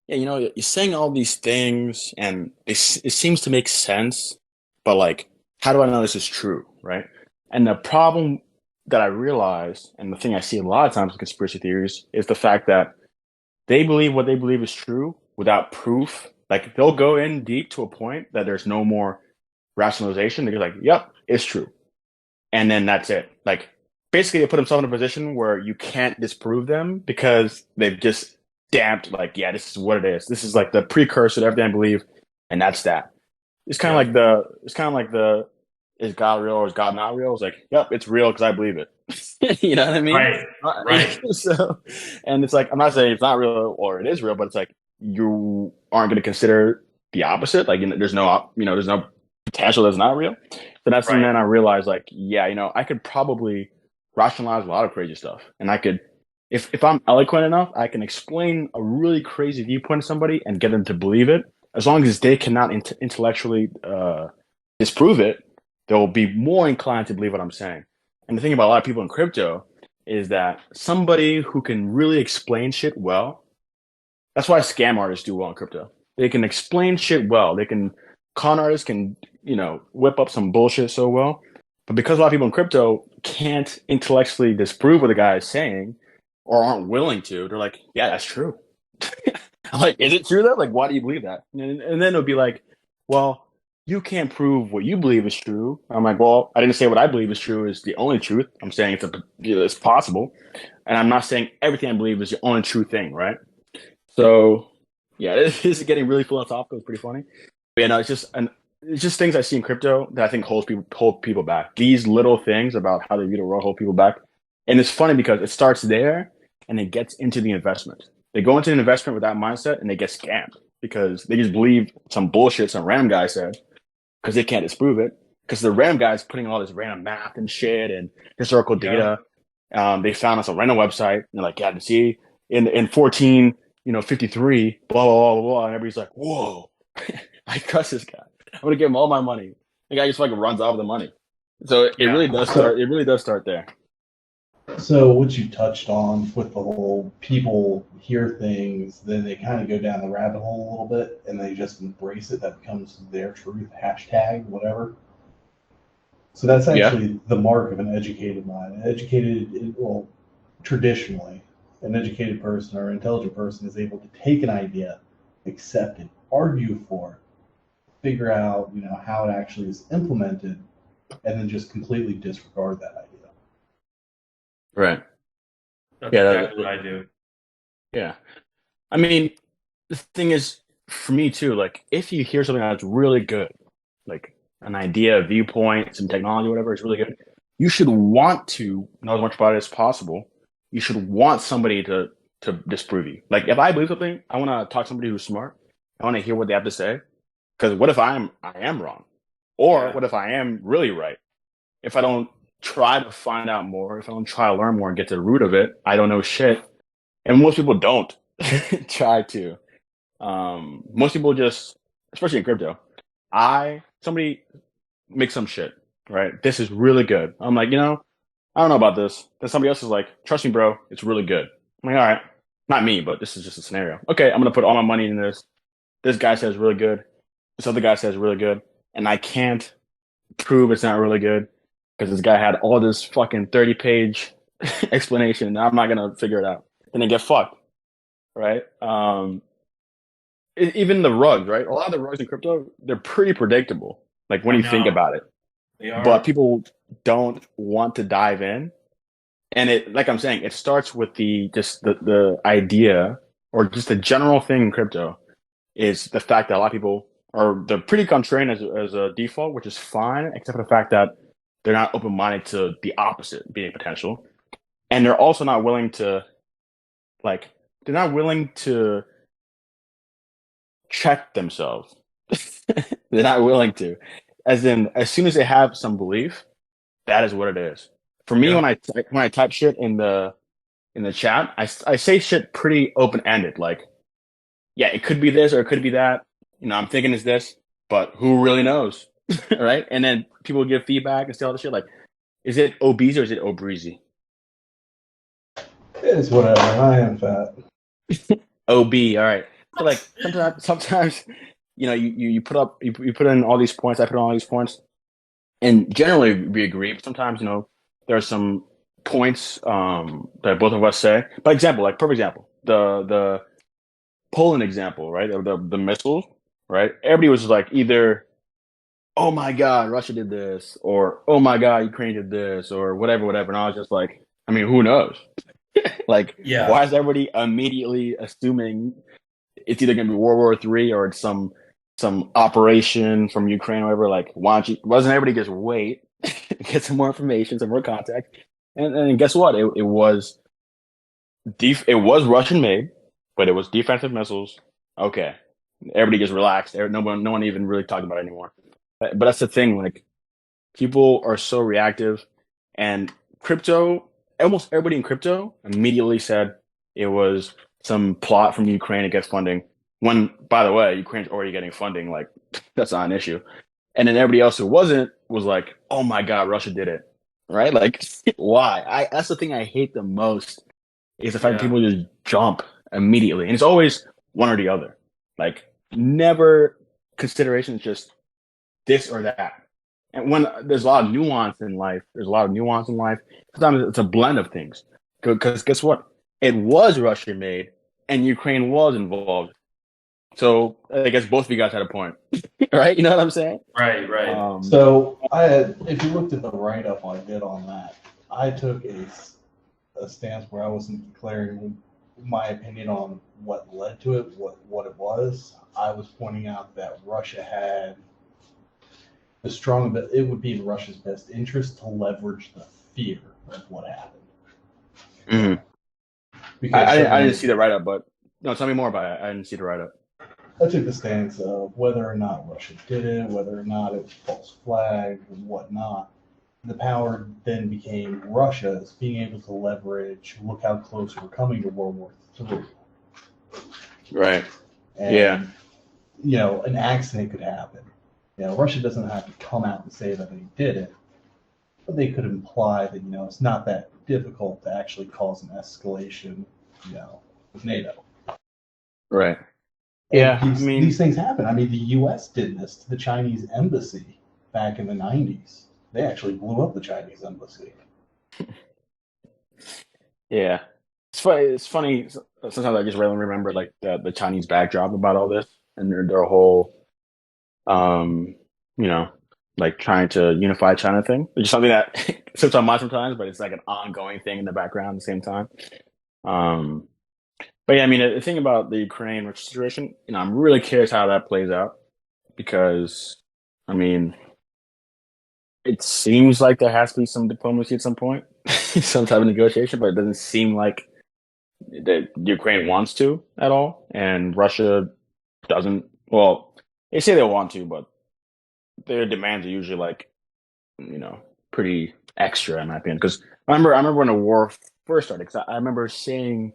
yeah, you know, you're saying all these things and it seems to make sense, but like, how do I know this is true, right? And the problem that I realized, and the thing I see a lot of times with conspiracy theories, is the fact that they believe what they believe is true without proof. Like, they'll go in deep to a point that there's no more rationalization. They're like, yep, it's true. And then that's it. Like, basically, they put themselves in a position where you can't disprove them because they've just damped, like, yeah, this is what it is. This is like the precursor to everything I believe, and that's that. It's kind of like the is God real or is God not real? It's like, yep, it's real because I believe it. You know what I mean? Right. So, and it's like, I'm not saying it's not real or it is real, but it's like you aren't going to consider the opposite. Like, you know, there's no potential that's not real. So that's when then I realized, like, yeah, you know, I could probably rationalize a lot of crazy stuff, and I could. If I'm eloquent enough, I can explain a really crazy viewpoint to somebody and get them to believe it. As long as they cannot intellectually disprove it, they'll be more inclined to believe what I'm saying. And the thing about a lot of people in crypto is that somebody who can really explain shit well, that's why scam artists do well in crypto. They can explain shit well. Con artists can, you know, whip up some bullshit so well. But because a lot of people in crypto can't intellectually disprove what the guy is saying, or aren't willing to, they're like, yeah, that's true. I'm like, is it true though? Like, why do you believe that? And then it'll be like, well, you can't prove what you believe is true. I'm like, well, I didn't say what I believe is true is the only truth. I'm saying it's possible. And I'm not saying everything I believe is the only true thing, right? So, yeah, this is getting really philosophical. It's pretty funny. But, you know, it's just things I see in crypto that I think hold people back. These little things about how they view the world hold people back. And it's funny because it starts there and it gets into the investment. They go into an investment with that mindset and they get scammed because they just believe some bullshit some random guy said because they can't disprove it. Because the random guy is putting all this random math and shit and historical data. They found on some random website and they're like, yeah, to see in 1453, blah, blah, blah, blah. And everybody's like, whoa, I trust this guy. I'm going to give him all my money. The guy just fucking runs off with the money. So it Yeah. really does start. It really does start there. So what you touched on with the whole people hear things, then they kind of go down the rabbit hole a little bit, and they just embrace it. That becomes their truth. Hashtag whatever. So that's Yeah. actually the mark of an educated mind. An educated, well, traditionally, an educated person or intelligent person is able to take an idea, accept it, argue for it, figure out, how it actually is implemented, and then just completely disregard that idea. Right. That's Yeah, exactly what I do. Yeah. I mean, the thing is, for me too, like if you hear something that's really good, like an idea, a viewpoint, some technology, whatever is really good, you should want to know as much about it as possible. You should want somebody to disprove you. Like if I believe something, I want to talk to somebody who's smart. I want to hear what they have to say. Because what if I am wrong? Or Yeah. what if I am really right? If I don't try to find out more, if I don't try to learn more and get to the root of it, I don't know shit. And most people don't try to. Most people just, especially in crypto, somebody makes some shit, right? This is really good. I'm like, I don't know about this. Then somebody else is like, trust me, bro, it's really good. I'm like, all right, not me, but this is just a scenario. Okay, I'm gonna put all my money in this. This guy says really good. This other guy says really good, and I can't prove it's not really good because this guy had all this fucking 30-page explanation. And I'm not gonna figure it out, and then get fucked, right? Even the rugs, right? A lot of the rugs in crypto, they're pretty predictable. Like when you think about it, They are. but people don't want to dive in. And it, like I'm saying, it starts with the idea or just the general thing in crypto is the fact that a lot of people they're pretty contrarian as a default, which is fine, except for the fact that they're not open minded to the opposite being potential, and they're also not willing to check themselves. They're not willing to, as in as soon as they have some belief, that is what it is. For me, Yeah. when I type shit in the chat, I say shit pretty open ended. Like, yeah, it could be this or it could be that. I'm thinking it's this, but who really knows, right? And then people give feedback and say all this shit. Like, is it obese or is it obreezy? It's whatever. I am fat. OB, all right. So like sometimes, you put in all these points. I put in all these points, and generally we agree. But sometimes, there are some points that both of us say. By example, like perfect example, the Poland example, right? The missiles, right? Everybody was like either, oh my God, Russia did this, or oh my God, Ukraine did this, or whatever. And I was just like, I mean, who knows? Like, Yeah. why is everybody immediately assuming it's either going to be World War III or it's some operation from Ukraine or whatever? Like, wasn't everybody just wait, get some more information, some more context? And guess what? It was Russian made, but it was defensive missiles. Okay. Everybody just relaxed. No one even really talked about it anymore. But that's the thing. Like, people are so reactive, and almost everybody in crypto immediately said it was some plot from Ukraine to get funding. When, by the way, Ukraine's already getting funding. Like, that's not an issue. And then everybody else who wasn't was like, oh my God, Russia did it. Right? Like, why? That's the thing I hate the most is the fact that people just jump immediately. And it's always one or the other. Like, never consideration is just this or that. And when there's a lot of nuance in life, sometimes it's a blend of things. Because guess what? It was Russian made and Ukraine was involved. So I guess both of you guys had a point. Right? You know what I'm saying? Right. So if you looked at the write-up I did on that, I took a stance where I wasn't declaring my opinion on what led to it, what it was. I was pointing out that Russia had it would be in Russia's best interest to leverage the fear of what happened. Mm-hmm. Because I didn't see the write-up, but no, tell me more about it. I didn't see the write-up. I took the stance of whether or not Russia did it, whether or not it was false flag and whatnot. The power then became Russia's being able to leverage, look how close we're coming to World War III. Right. And, an accident could happen. Russia doesn't have to come out and say that they did it, but they could imply that, it's not that difficult to actually cause an escalation, with NATO. Right. And Yeah, these things happen. I mean, the U.S. did this to the Chinese embassy back in the 90s. They actually blew up the Chinese embassy. yeah. It's funny. Sometimes I just randomly remember like the Chinese backdrop about all this and their whole, you know, like trying to unify China thing, which is something that slips on mind sometimes, but it's like an ongoing thing in the background at the same time. Um, but yeah, I mean, the thing about the Ukraine Russia situation, I'm really curious how that plays out because, I mean, it seems like there has to be some diplomacy at some point, some type of negotiation, but it doesn't seem like that Ukraine wants to at all, and Russia doesn't. Well, they say they want to, but their demands are usually like, pretty extra in my opinion. Because I remember when the war first started. Because I remember seeing,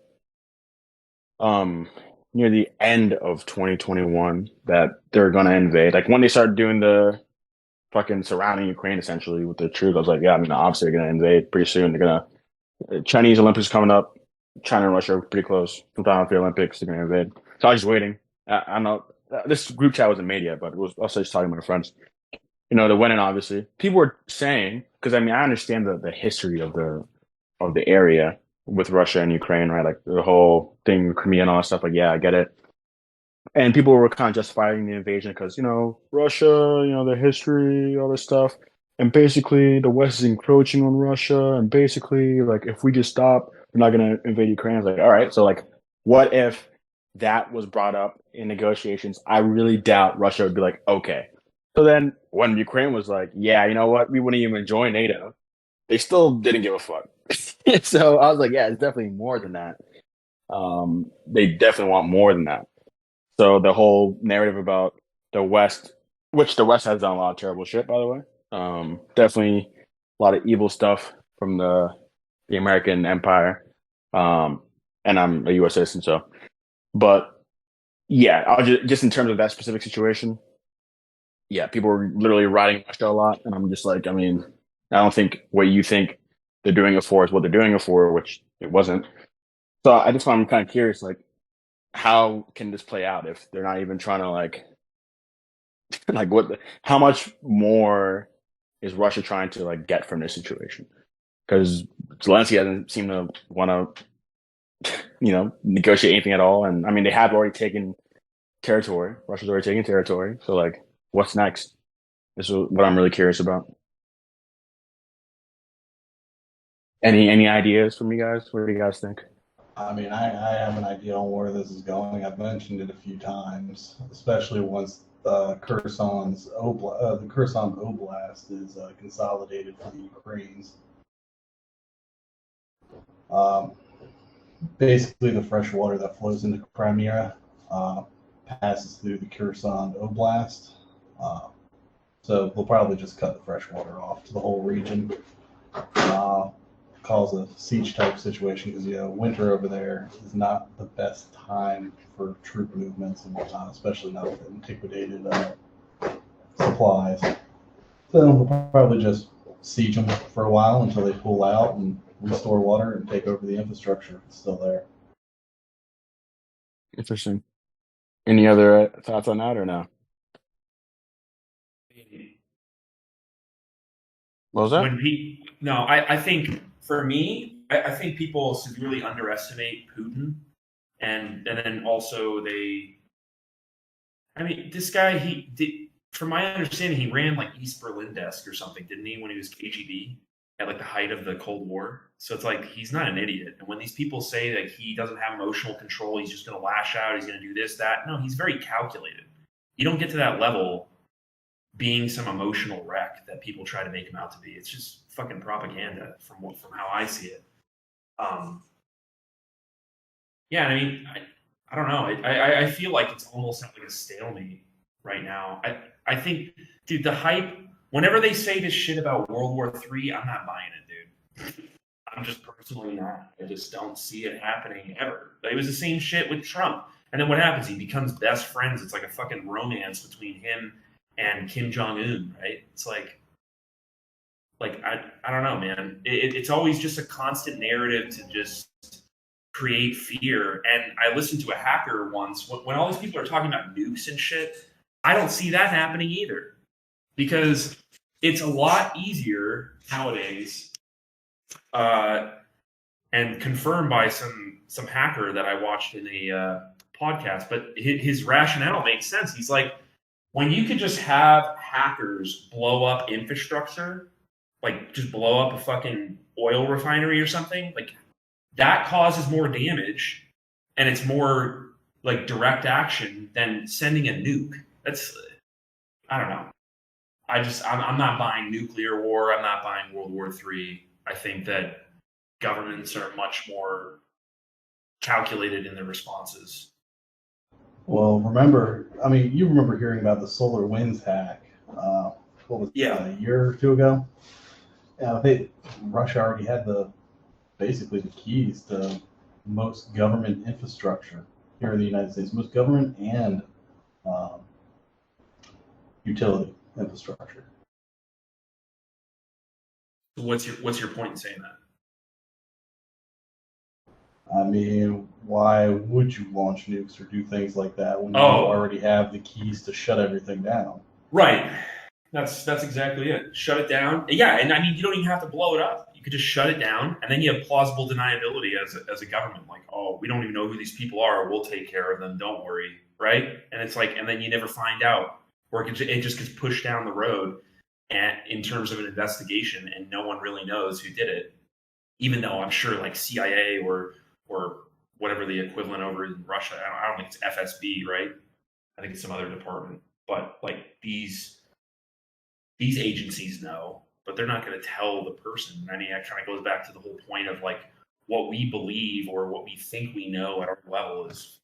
near the end of 2021 that they're gonna invade. Like when they started doing the fucking surrounding Ukraine essentially with the troops, I was like, yeah, I mean, obviously they're gonna invade pretty soon. They're gonna Chinese Olympics coming up. China and Russia are pretty close. Sometime after the Olympics, they're gonna invade. So I was just waiting. I know this group chat wasn't made yet, but it was also just talking to my friends. They went in obviously. People were saying because I mean I understand the history of the area with Russia and Ukraine, right? Like the whole thing, Crimea and all that stuff. Like, yeah, I get it. And people were kind of justifying the invasion because Russia, the history, all this stuff, and basically the West is encroaching on Russia, and basically like if we just stop, we're not gonna invade Ukraine. I was like, all right, so like, what if that was brought up in negotiations? I really doubt Russia would be like, okay. So then when Ukraine was like, yeah, you know what, we wouldn't even join NATO, they still didn't give a fuck. So I was like, yeah, it's definitely more than that. They definitely want more than that. So the whole narrative about the West, which the West has done a lot of terrible shit, by the way. Definitely a lot of evil stuff from the American empire. And I'm a U.S. citizen, so. But yeah, I'll just in terms of that specific situation, yeah, people were literally riding Russia a lot, and I'm just like, I mean, I don't think what you think they're doing it for is what they're doing it for, which it wasn't. So I just I'm kind of curious, like, how can this play out if they're not even trying to like how much more is Russia trying to like get from this situation? Because Zelensky doesn't seem to want to, negotiate anything at all. And I mean, they have already taken territory. Russia's already taken territory. So like, what's next? This is what I'm really curious about. Any ideas from you guys? What do you guys think? I mean, I have an idea on where this is going. I've mentioned it a few times, especially once the Kherson Oblast is consolidated for the Ukrainians. Basically, the fresh water that flows into Crimea passes through the Kherson Oblast. So we'll probably just cut the fresh water off to the whole region. Cause a siege type situation because winter over there is not the best time for troop movements and whatnot, especially not with antiquated supplies. So we'll probably just siege them for a while until they pull out and restore water and take over the infrastructure if it's still there. Interesting. Any other thoughts on that or no? What was that? I think for me, I think people severely underestimate Putin, and then also this guy, from my understanding, he ran like East Berlin desk or something, didn't he, when he was KGB at like the height of the Cold War? So it's like he's not an idiot. And when these people say that he doesn't have emotional control, he's just going to lash out, he's going to do this, that. No, he's very calculated. You don't get to that level being some emotional wreck that people try to make him out to be. It's just fucking propaganda from how I see it. Yeah, I mean, I don't know. I feel like it's almost like a stalemate right now. I think, dude, the hype, whenever they say this shit about World War III, I'm not buying it, dude. I'm just personally not. I just don't see it happening ever. But it was the same shit with Trump. And then what happens? He becomes best friends. It's like a fucking romance between him and Kim Jong-un, right? It's like, like I don't know, man. It's always just a constant narrative to just create fear. And I listened to a hacker once when all these people are talking about nukes and shit. I don't see that happening either, because it's a lot easier nowadays, and confirmed by some hacker that I watched in a podcast. But his rationale makes sense. He's like, when you could just have hackers blow up infrastructure, like just blow up a fucking oil refinery or something, like that causes more damage, and it's more like direct action than sending a nuke. That's, I don't know. I'm not buying nuclear war. I'm not buying World War III. I think that governments are much more calculated in their responses. Well, you remember hearing about the solar winds hack? What was it, a year or two ago? Yeah, Russia already had basically the keys to most government infrastructure here in the United States, most government and utility infrastructure. What's your point in saying that? I mean, why would you launch nukes or do things like that when you already have the keys to shut everything down? Right. That's exactly it. Shut it down. Yeah, and I mean, you don't even have to blow it up. You could just shut it down, and then you have plausible deniability as a government. Like, oh, we don't even know who these people are. We'll take care of them. Don't worry. Right? And it's like, and then you never find out, or it just gets pushed down the road, and in terms of an investigation, and no one really knows who did it. Even though I'm sure, like CIA or whatever the equivalent over in Russia, I don't think it's FSB, right? I think it's some other department. But like these agencies know, but they're not going to tell the person. I mean, that kind of goes back to the whole point of like what we believe or what we think we know at our level is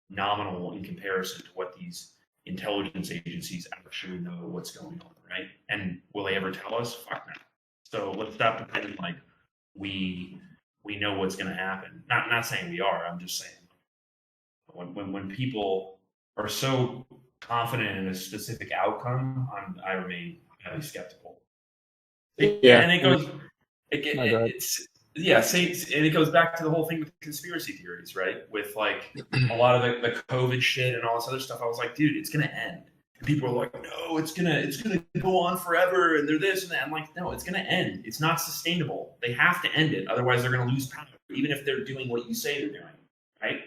nominal in comparison to what these intelligence agencies actually know what's going on, right? And will they ever tell us? Fuck no. So let's stop pretending like we know what's going to happen. Not saying we are. I'm just saying when people are so confident in a specific outcome, I remain highly skeptical. And it goes, and it goes back to the whole thing with conspiracy theories, right? With like a lot of the COVID shit and all this other stuff. I was like, dude, it's gonna end. And people are like, no, it's gonna go on forever, and they're this and that. I'm like, no, it's gonna end. It's not sustainable. They have to end it, otherwise they're gonna lose power, even if they're doing what you say they're doing, right?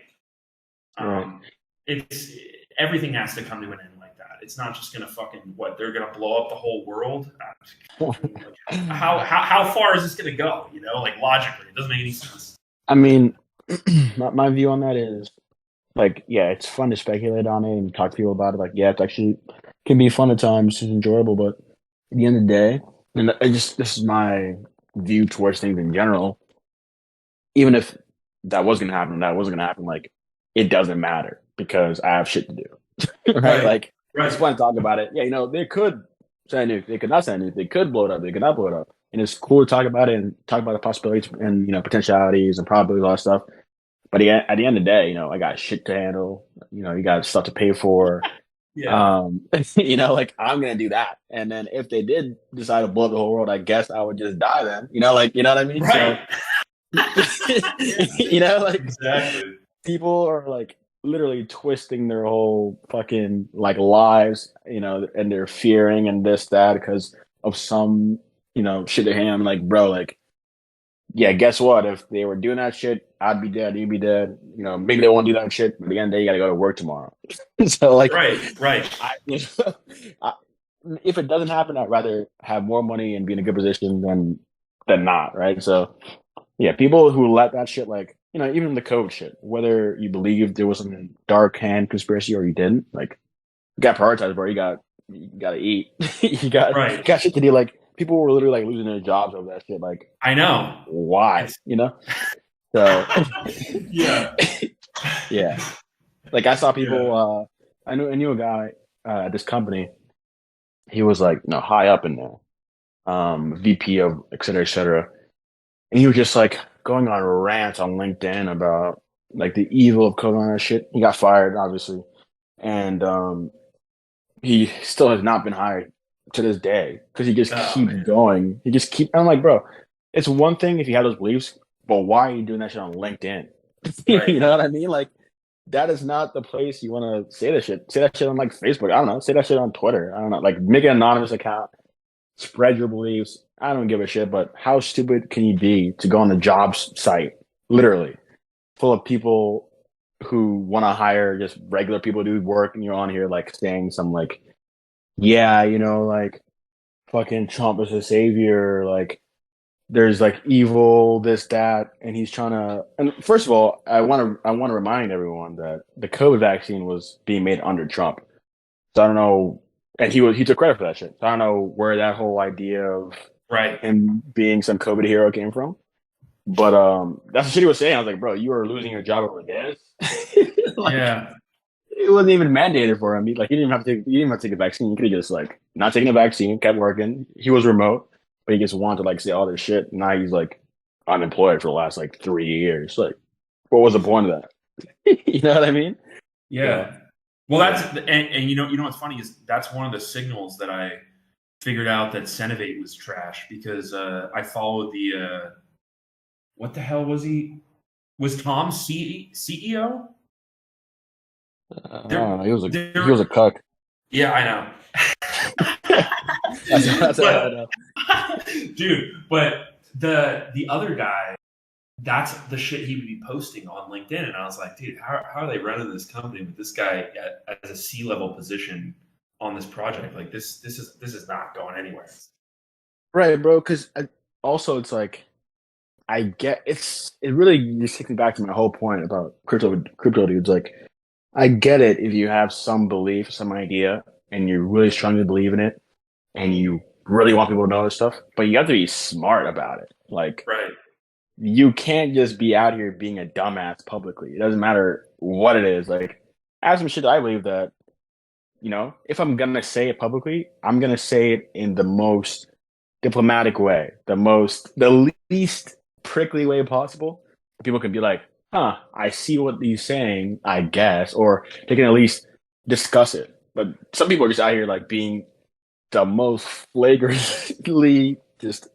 It's everything has to come to an end like that. It's not just gonna they're gonna blow up the whole world. How far is this gonna go? Like logically, it doesn't make any sense. I mean, my view on that is like, yeah, it's fun to speculate on it and talk to people about it. Like, yeah, it actually can be fun at times, it's enjoyable, but at the end of the day, and this is my view towards things in general. Even if that was gonna happen, like it doesn't matter because I have shit to do. Right? Like, it's fun to talk about it. Yeah, they could send a nuke, they could not send a nuke, they could blow it up, they could not blow it up. And it's cool to talk about it and talk about the possibilities and, potentialities and probabilities, all that stuff. But at the end of the day, I got shit to handle. You got stuff to pay for. Yeah. Like I'm going to do that. And then if they did decide to blow up the whole world, I guess I would just die then. You know what I mean? Right. So, like exactly. People are like literally twisting their whole fucking like lives, and they're fearing and this, that because of some, shit they're handling. Like, bro, like, yeah, guess what? If they were doing that shit, I'd be dead, you'd be dead. Maybe they won't do that shit, but at the end of the day, you got to go to work tomorrow. So, like, right. If it doesn't happen, I'd rather have more money and be in a good position than not, right? So, yeah, people who let that shit, like, even the COVID shit, whether you believe there was some dark hand conspiracy or you didn't, like, you got prioritized, bro. You got to eat. you got shit to do. Like, people were literally like losing their jobs over that shit. Like, I know why, So yeah, yeah. Like I saw people. I knew a guy at this company. He was like, high up in there, VP of et cetera, and he was just like going on rants on LinkedIn about like the evil of COVID and that shit. He got fired, obviously, and he still has not been hired to this day because he just keeps man. going. He just keep. I'm like, bro, it's one thing if you have those beliefs, but why are you doing that shit on LinkedIn? Right. You know what I mean? Like, that is not the place you want to say that shit. Say that shit on like Facebook. I don't know. Say that shit on Twitter. I don't know. Like, make an anonymous account. Spread your beliefs. I don't give a shit. But how stupid can you be to go on the jobs site, literally, full of people who want to hire just regular people to do work, and you're on here like saying some like, yeah, you know, like fucking Trump is a savior, like there's like evil, this, that, and he's trying to. And first of all, I want to remind everyone that the COVID vaccine was being made under Trump. So I don't know, and he took credit for that shit. So I don't know where that whole idea of Right. him being some COVID hero came from. But that's the shit he was saying. I was like, bro, you are losing your job over this. Like, Yeah. it wasn't even mandated for him. He didn't even have to take a vaccine. He could have just like not taken a vaccine, kept working. He was remote, but he just wanted to like say all this shit. Now he's like unemployed for the last like 3 years. Like, what was the point of that? You know what I mean? Yeah. Well, and you know what's funny is that's one of the signals that I figured out that Cenovate was trash because I followed the what the hell was he? Was Tom CEO? I don't know. He was a cuck. Yeah, I know. That's all I know. Dude, but the other guy, that's the shit he would be posting on LinkedIn, and I was like, dude, how are they running this company with this guy as a C-level position on this project? Like this is not going anywhere. Right, bro. Because also it's like it really just takes me back to my whole point about crypto dudes. Like, I get it if you have some belief, some idea, and you really strongly believe in it, and you really want people to know this stuff, but you have to be smart about it. Like, Right. you can't just be out here being a dumbass publicly. It doesn't matter what it is. Like, I have some shit that I believe that, you know, if I'm gonna say it publicly, I'm gonna say it in the most diplomatic way, the least prickly way possible. People can be like, huh, I see what he's saying, I guess, or they can at least discuss it. But some people are just out here like being the most flagrantly just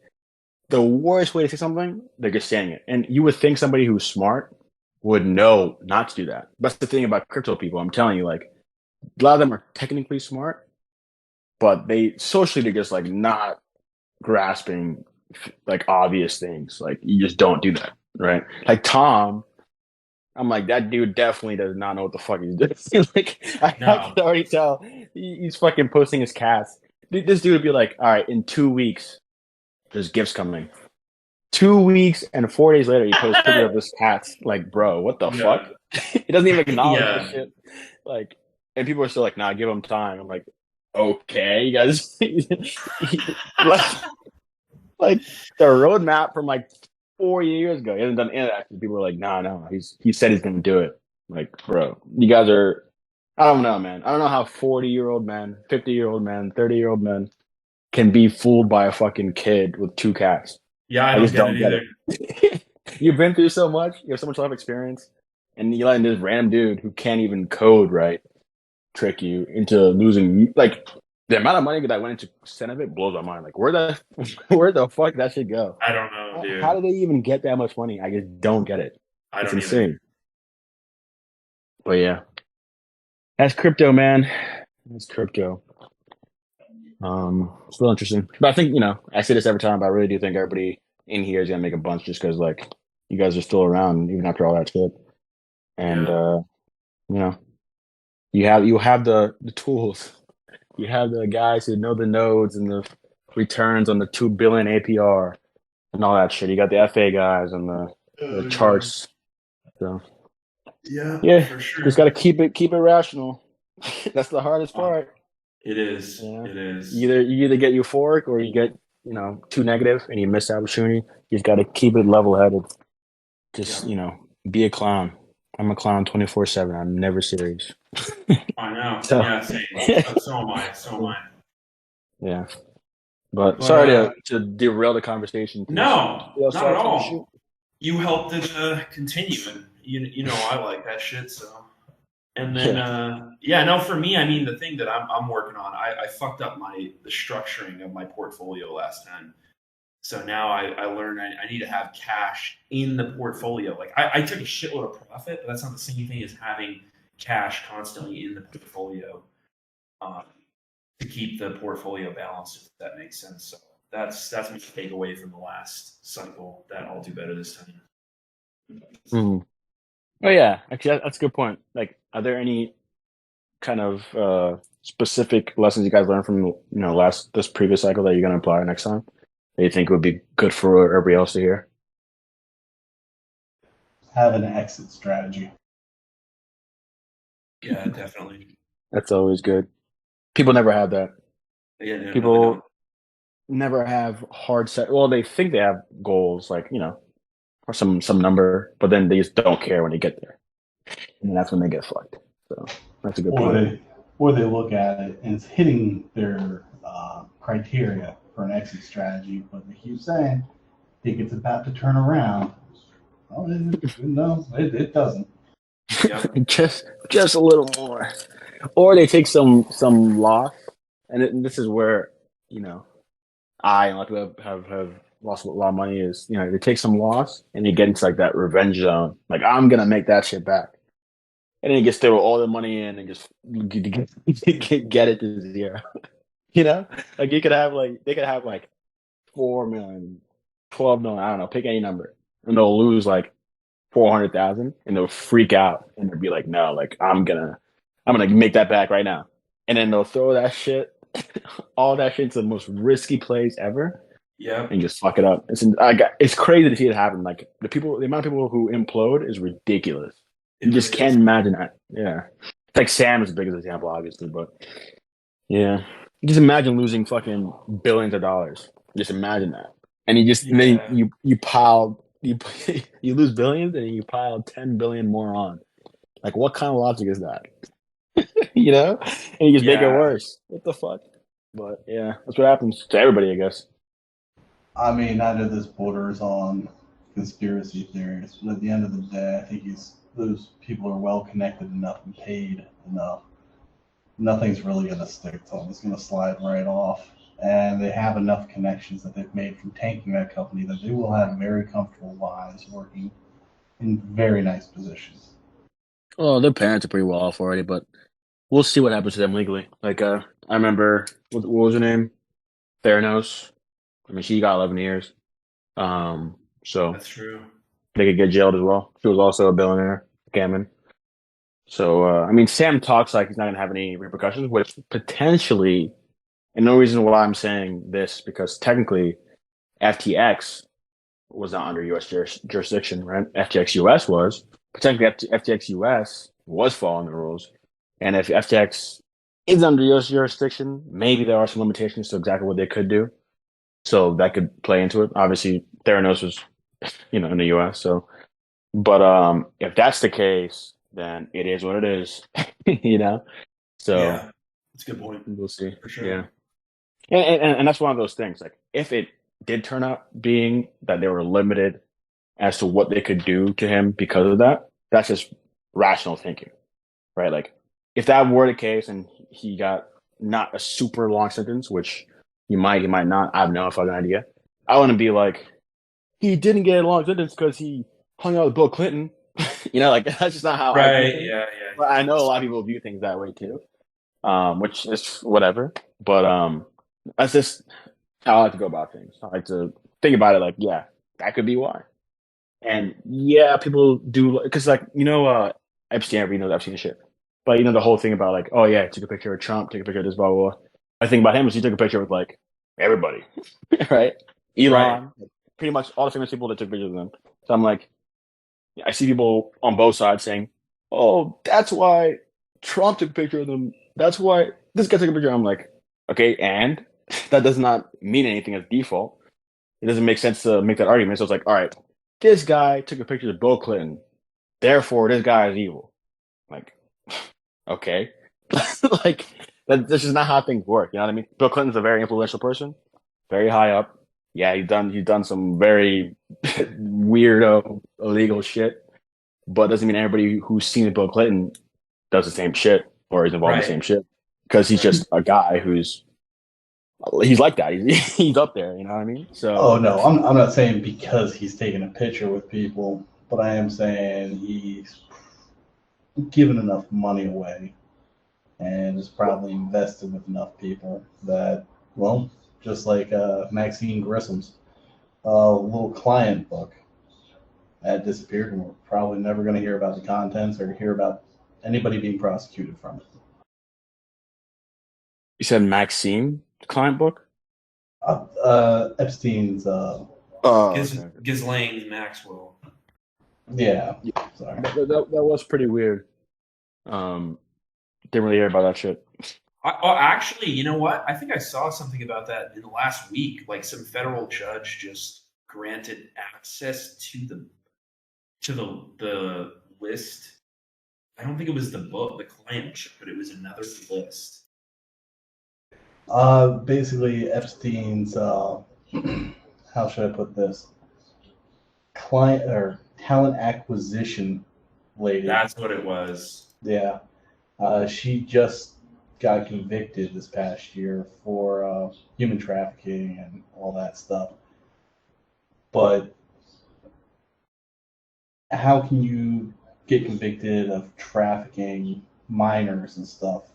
the worst way to say something. They're just saying it, and you would think somebody who's smart would know not to do that. That's the thing about crypto people. I'm telling you, like, a lot of them are technically smart, but they're just like not grasping like obvious things. Like, you just don't do that, right? Like Tom, I'm like, that dude definitely does not know what the fuck he's doing. Like, I can already tell he's fucking posting his cats. This dude would be like, all right, in 2 weeks, there's gifts coming. 2 weeks and 4 days later, he posts a picture of his cats. Like, bro, what the fuck? He doesn't even acknowledge this shit. Like, and people are still like, nah, give him time. I'm like, okay, you guys. like the roadmap from like 4 years ago. He hasn't done any of that. People are like, no. He said he's gonna do it. Like, bro, you guys are. I don't know, man. I don't know how 40-year-old men, 50-year-old men, 30-year-old men can be fooled by a fucking kid with 2 cats. Yeah, I just don't get it. You've been through so much. You have so much life experience, and you let this random dude who can't even code right trick you into losing. Like, the amount of money that went into Cenovate blows my mind. Like, where the fuck that should go? I don't know, dude. How did they even get that much money? I just don't get it. It's insane. But yeah, that's crypto, man. That's crypto. It's real interesting. But I think, I say this every time, but I really do think everybody in here is gonna make a bunch just because, like, you guys are still around even after all that shit. And you have the tools. You have the guys who know the nodes and the returns on the 2 billion APR and all that shit. You got the FA guys and the charts. So yeah, for sure. Just got to keep it rational. That's the hardest part. It is. It is. You either get euphoric or you get too negative and you miss the opportunity. You just got to keep it level headed. Just be a clown. I'm a clown 24/7. I'm never serious. I know. So, same. So am I. Yeah. But sorry to derail the conversation. No, not at all. You helped it continue, and you know I like that shit. So And then, no, for me, I mean, the thing that I'm working on, I fucked up the structuring of my portfolio last time. So now I learned I need to have cash in the portfolio. Like I took a shitload of profit, but that's not the same thing as having cash constantly in the portfolio to keep the portfolio balanced, if that makes sense. So that's my takeaway from the last cycle that I'll do better this time. Oh yeah, actually, that's a good point. Like, are there any kind of specific lessons you guys learned from this previous cycle that you're gonna apply next time that you think would be good for everybody else to hear? Have an exit strategy. Yeah, definitely. That's always good. People never have that. Yeah, no, People never have hard set. Well, they think they have goals, like or some number, but then they just don't care when they get there, and that's when they get fucked. So that's a good point. Or they look at it and it's hitting their criteria for an exit strategy, but they keep saying, think it's about to turn around. Oh, no, it doesn't. Yeah. just a little more, or they take some loss, and this is where I and a lot of people have lost a lot of money. Is they take some loss and they get into like that revenge zone, like I'm gonna make that shit back, and then you just throw all the money in and just get it to zero. Like they could have like 4 million, 12 million, I don't know, pick any number, and they'll lose like 400,000, and they'll freak out and they'll be like, no, like I'm gonna make that back right now, and then they'll throw that shit, all that shit into the most risky plays ever, Yeah. and just fuck it up. It's crazy to see it happen. Like the amount of people who implode is ridiculous. You just can't imagine that. Yeah, it's like Sam is the biggest example, obviously, but yeah, just imagine losing fucking billions of dollars. Just imagine that, and and then you pile you lose billions and you pile 10 billion more on. Like, what kind of logic is that? And you just make it worse. What the fuck? But yeah, that's what happens to everybody, I guess. I mean, I know this borders on conspiracy theories, but at the end of the day, I think those people are well connected enough and paid enough. Nothing's really going to stick to them. It's going to slide right off. And they have enough connections that they've made from tanking that company that they will have very comfortable lives working in very nice positions. Oh, their parents are pretty well off already, but we'll see what happens to them legally. Like, I remember, what was her name? Theranos. I mean, she got 11 years. So that's true. They could get jailed as well. She was also a billionaire, Gammon. So, I mean, Sam talks like he's not going to have any repercussions, which potentially, and no reason why I'm saying this, because technically FTX was not under U.S. jurisdiction, right? FTX US was. Potentially FTX US was following the rules. And if FTX is under U.S. jurisdiction, maybe there are some limitations to exactly what they could do. So that could play into it. Obviously, Theranos was, in the U.S. So, but if that's the case, then it is what it is, So yeah, that's a good point. We'll see. For sure. Yeah, and that's one of those things. Like, if it did turn out being that they were limited as to what they could do to him because of that, that's just rational thinking, right? Like, if that were the case and he got not a super long sentence, which he might not, I have no fucking idea. I wouldn't be like, he didn't get a long sentence because he hung out with Bill Clinton. Like, that's just not how I view things. Yeah. But I know a lot of people view things that way too, which is whatever. But that's just how I like to go about things. I like to think about it like, yeah, that could be why. And yeah, people do, because like, Epstein, everybody knows Epstein shit. But the whole thing about like, oh yeah, took a picture of Trump, took a picture of this, blah, blah, blah. I think about him is he took a picture with like everybody, right? Elon, Right. Pretty much all the famous people that took pictures of them. So I'm like, I see people on both sides saying, oh, that's why Trump took a picture of them. That's why this guy took a picture. I'm like, okay, and that does not mean anything as default. It doesn't make sense to make that argument. So it's like, all right, this guy took a picture of Bill Clinton. Therefore, this guy is evil. Like, okay. Like, that's just not how things work. You know what I mean? Bill Clinton's a very influential person, very high up. Yeah, he's done some very weirdo, illegal shit. But doesn't mean everybody who's seen Bill Clinton does the same shit or is involved in the same Right. shit, because he's Right. just a guy he's like that. He's up there, you know what I mean? Oh So no, I'm not saying because he's taking a picture with people, but I am saying he's given enough money away and is probably invested with enough people that, well, just like Maxine Grissom's little client book that disappeared, and we're probably never going to hear about the contents or hear about anybody being prosecuted from it. you said Maxime client book? Epstein's, Oh, Ghislaine Maxwell. yeah, Yeah. sorry. That was pretty weird. Didn't really hear about that shit. Actually, you know what? I think I saw something about that in the last week. Like some federal judge just granted access to the list. I don't think it was the book, the client, but it was another list. Basically, Epstein's, how should I put this? Client or talent acquisition lady. That's what it was. Yeah. She just got convicted this past year for human trafficking and all that stuff. But how can you get convicted of trafficking minors and stuff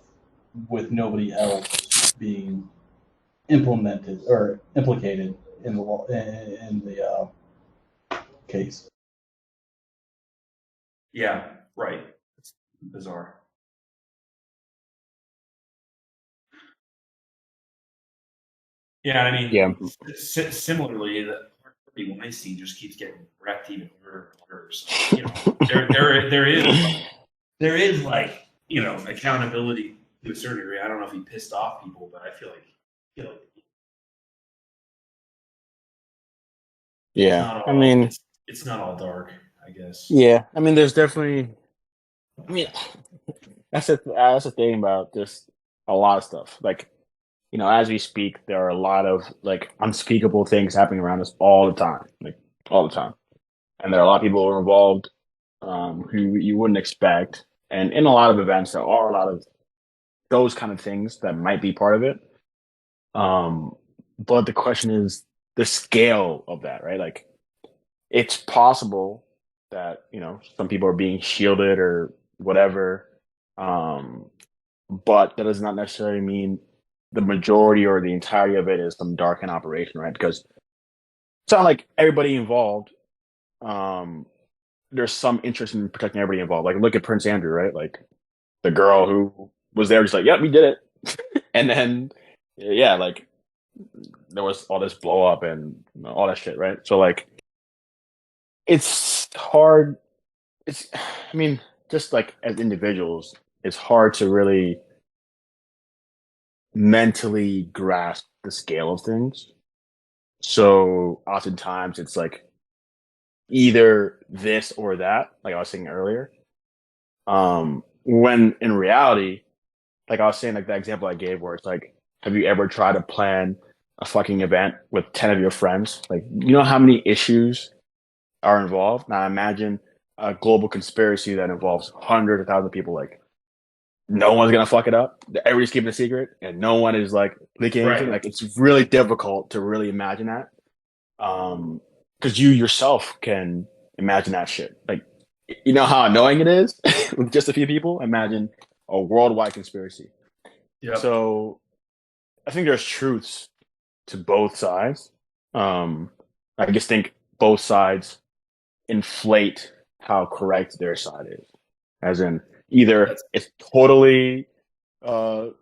with nobody else being implemented or implicated in the law, in the case? Yeah, right. It's bizarre. Yeah, I mean, Yeah. similarly, the Harvey Weinstein just keeps getting wrecked even harder and harder. So, you know, there is like, you know, accountability to a certain degree. I don't know if he pissed off people, but I feel like Yeah. I mean, it's not all dark, I guess. yeah. I mean, there's definitely. I mean, that's the thing about just a lot of stuff. Like, you know, as we speak, there are a lot of like unspeakable things happening around us all the time, like all the time. And there are a lot of people who are involved who you wouldn't expect. And in a lot of events, there are a lot of those kind of things that might be part of it. But the question is the scale of that, right? Like, it's possible that, you know, some people are being shielded or whatever. But that does not necessarily mean the majority or the entirety of it is some darkened operation, right? Because it's not like everybody involved. There's some interest in protecting everybody involved. Like, look at Prince Andrew, right? Like, the girl who was there, just like, yep, we did it. And then, yeah, like, there was all this blow up and all that shit, right? So, like, it's hard. I mean, just like as individuals, it's hard to really mentally grasp the scale of things. So oftentimes it's like either this or that, like I was saying earlier. When in reality, like I was saying, like that example I gave where it's like, have you ever tried to plan a fucking event with 10 of your friends? Like, you know how many issues are involved? Now imagine a global conspiracy that involves hundreds of thousands of people. Like, no one's gonna fuck it up. Everybody's keeping a secret, and no one is like leaking anything. Like, it's really difficult to really imagine that, because you yourself can imagine that shit. Like, you know how annoying it is with just a few people. Imagine a worldwide conspiracy. Yep. So, I think there's truths to both sides. I just think both sides inflate how correct their side is, as in either it's totally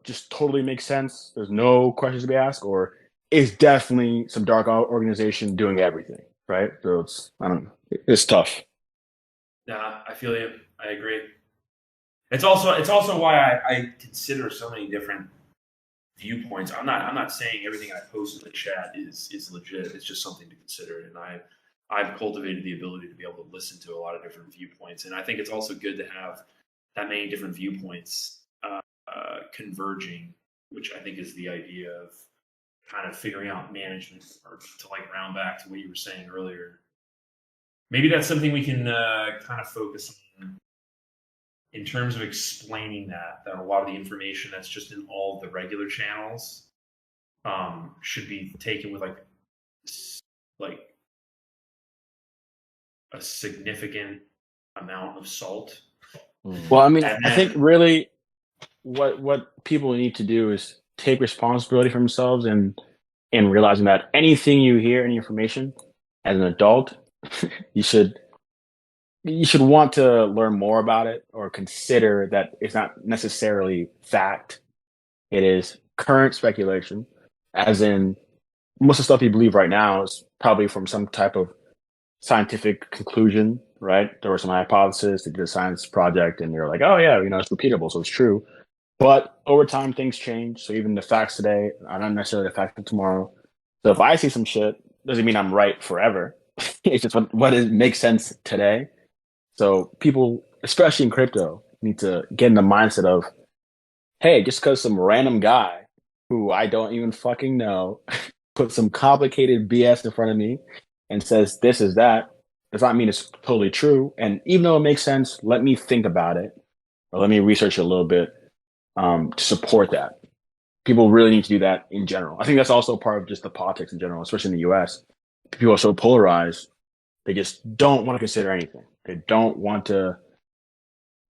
just totally makes sense, there's no questions to be asked, or it's definitely some dark organization doing everything, right? So it's, I don't know, it's tough. Nah, I feel you. I agree. It's also why I consider so many different viewpoints. I'm not saying everything I post in the chat is legit. It's just something to consider, and I've cultivated the ability to be able to listen to a lot of different viewpoints, and I think it's also good to have that many different viewpoints converging, which I think is the idea of kind of figuring out management, or to like round back to what you were saying earlier. Maybe that's something we can kind of focus on in terms of explaining that a lot of the information that's just in all of the regular channels should be taken with like a significant amount of salt. Well, I mean, And I think really what people need to do is take responsibility for themselves and realizing that anything you hear, any information, as an adult, you should want to learn more about it or consider that it's not necessarily fact. It is current speculation, as in most of the stuff you believe right now is probably from some type of scientific conclusion, right? There were some hypotheses, they did a science project, and they're like, oh yeah, it's repeatable, so it's true. But over time, things change. So even the facts today are not necessarily the facts of tomorrow. So if I see some shit, doesn't mean I'm right forever. It's just makes sense today. So people, especially in crypto, need to get in the mindset of, hey, just because some random guy who I don't even fucking know put some complicated BS in front of me and says this is that, does not mean it's totally true. And even though it makes sense, let me think about it or let me research it a little bit to support that. People really need to do that in general. I think that's also part of just the politics in general, especially in the US. People are so polarized, they just don't want to consider anything. They don't want to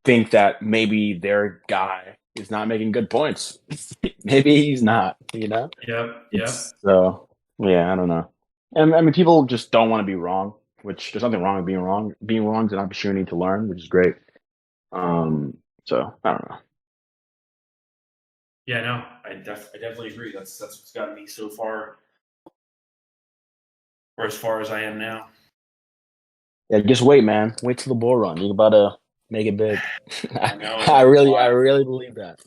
think that maybe their guy is not making good points. Maybe he's not, Yep. So, yeah, I don't know. And I mean, people just don't want to be wrong, which there's nothing wrong with being wrong. Being wrong is an opportunity to learn, which is great. So I don't know. Yeah, no, I definitely agree. That's what's gotten me so far, or as far as I am now. Yeah, just wait, man. Wait till the bull run. You're about to make it big. I know. I really believe that.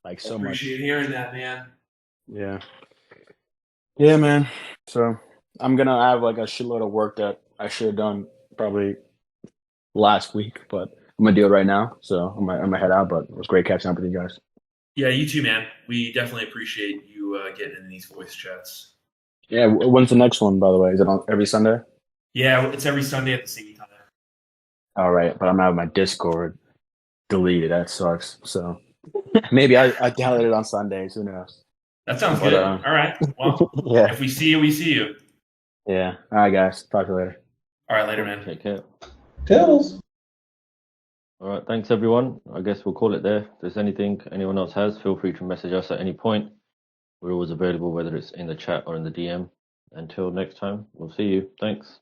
Like so much. Appreciate hearing that, man. Yeah. Yeah, man. So I'm gonna have like a shitload of work that I should have done probably last week, but I'm gonna do it right now. So I'm gonna head out. But it was great catching up with you guys. Yeah, you too, man. We definitely appreciate you getting in these voice chats. Yeah. When's the next one, by the way? Is it on every Sunday? Yeah, it's every Sunday at the same time. All right, but I'm gonna have my Discord deleted. That sucks. So maybe I download it on Sundays. Who knows? That sounds good. All right. Well, yeah. If we see you, we see you. Yeah. All right, guys. Talk to you later. All right, later, man. Take care. Toodles. All right, thanks everyone. I guess we'll call it there. If there's anything anyone else has, feel free to message us at any point. We're always available, whether it's in the chat or in the DM. Until next time, we'll see you. Thanks.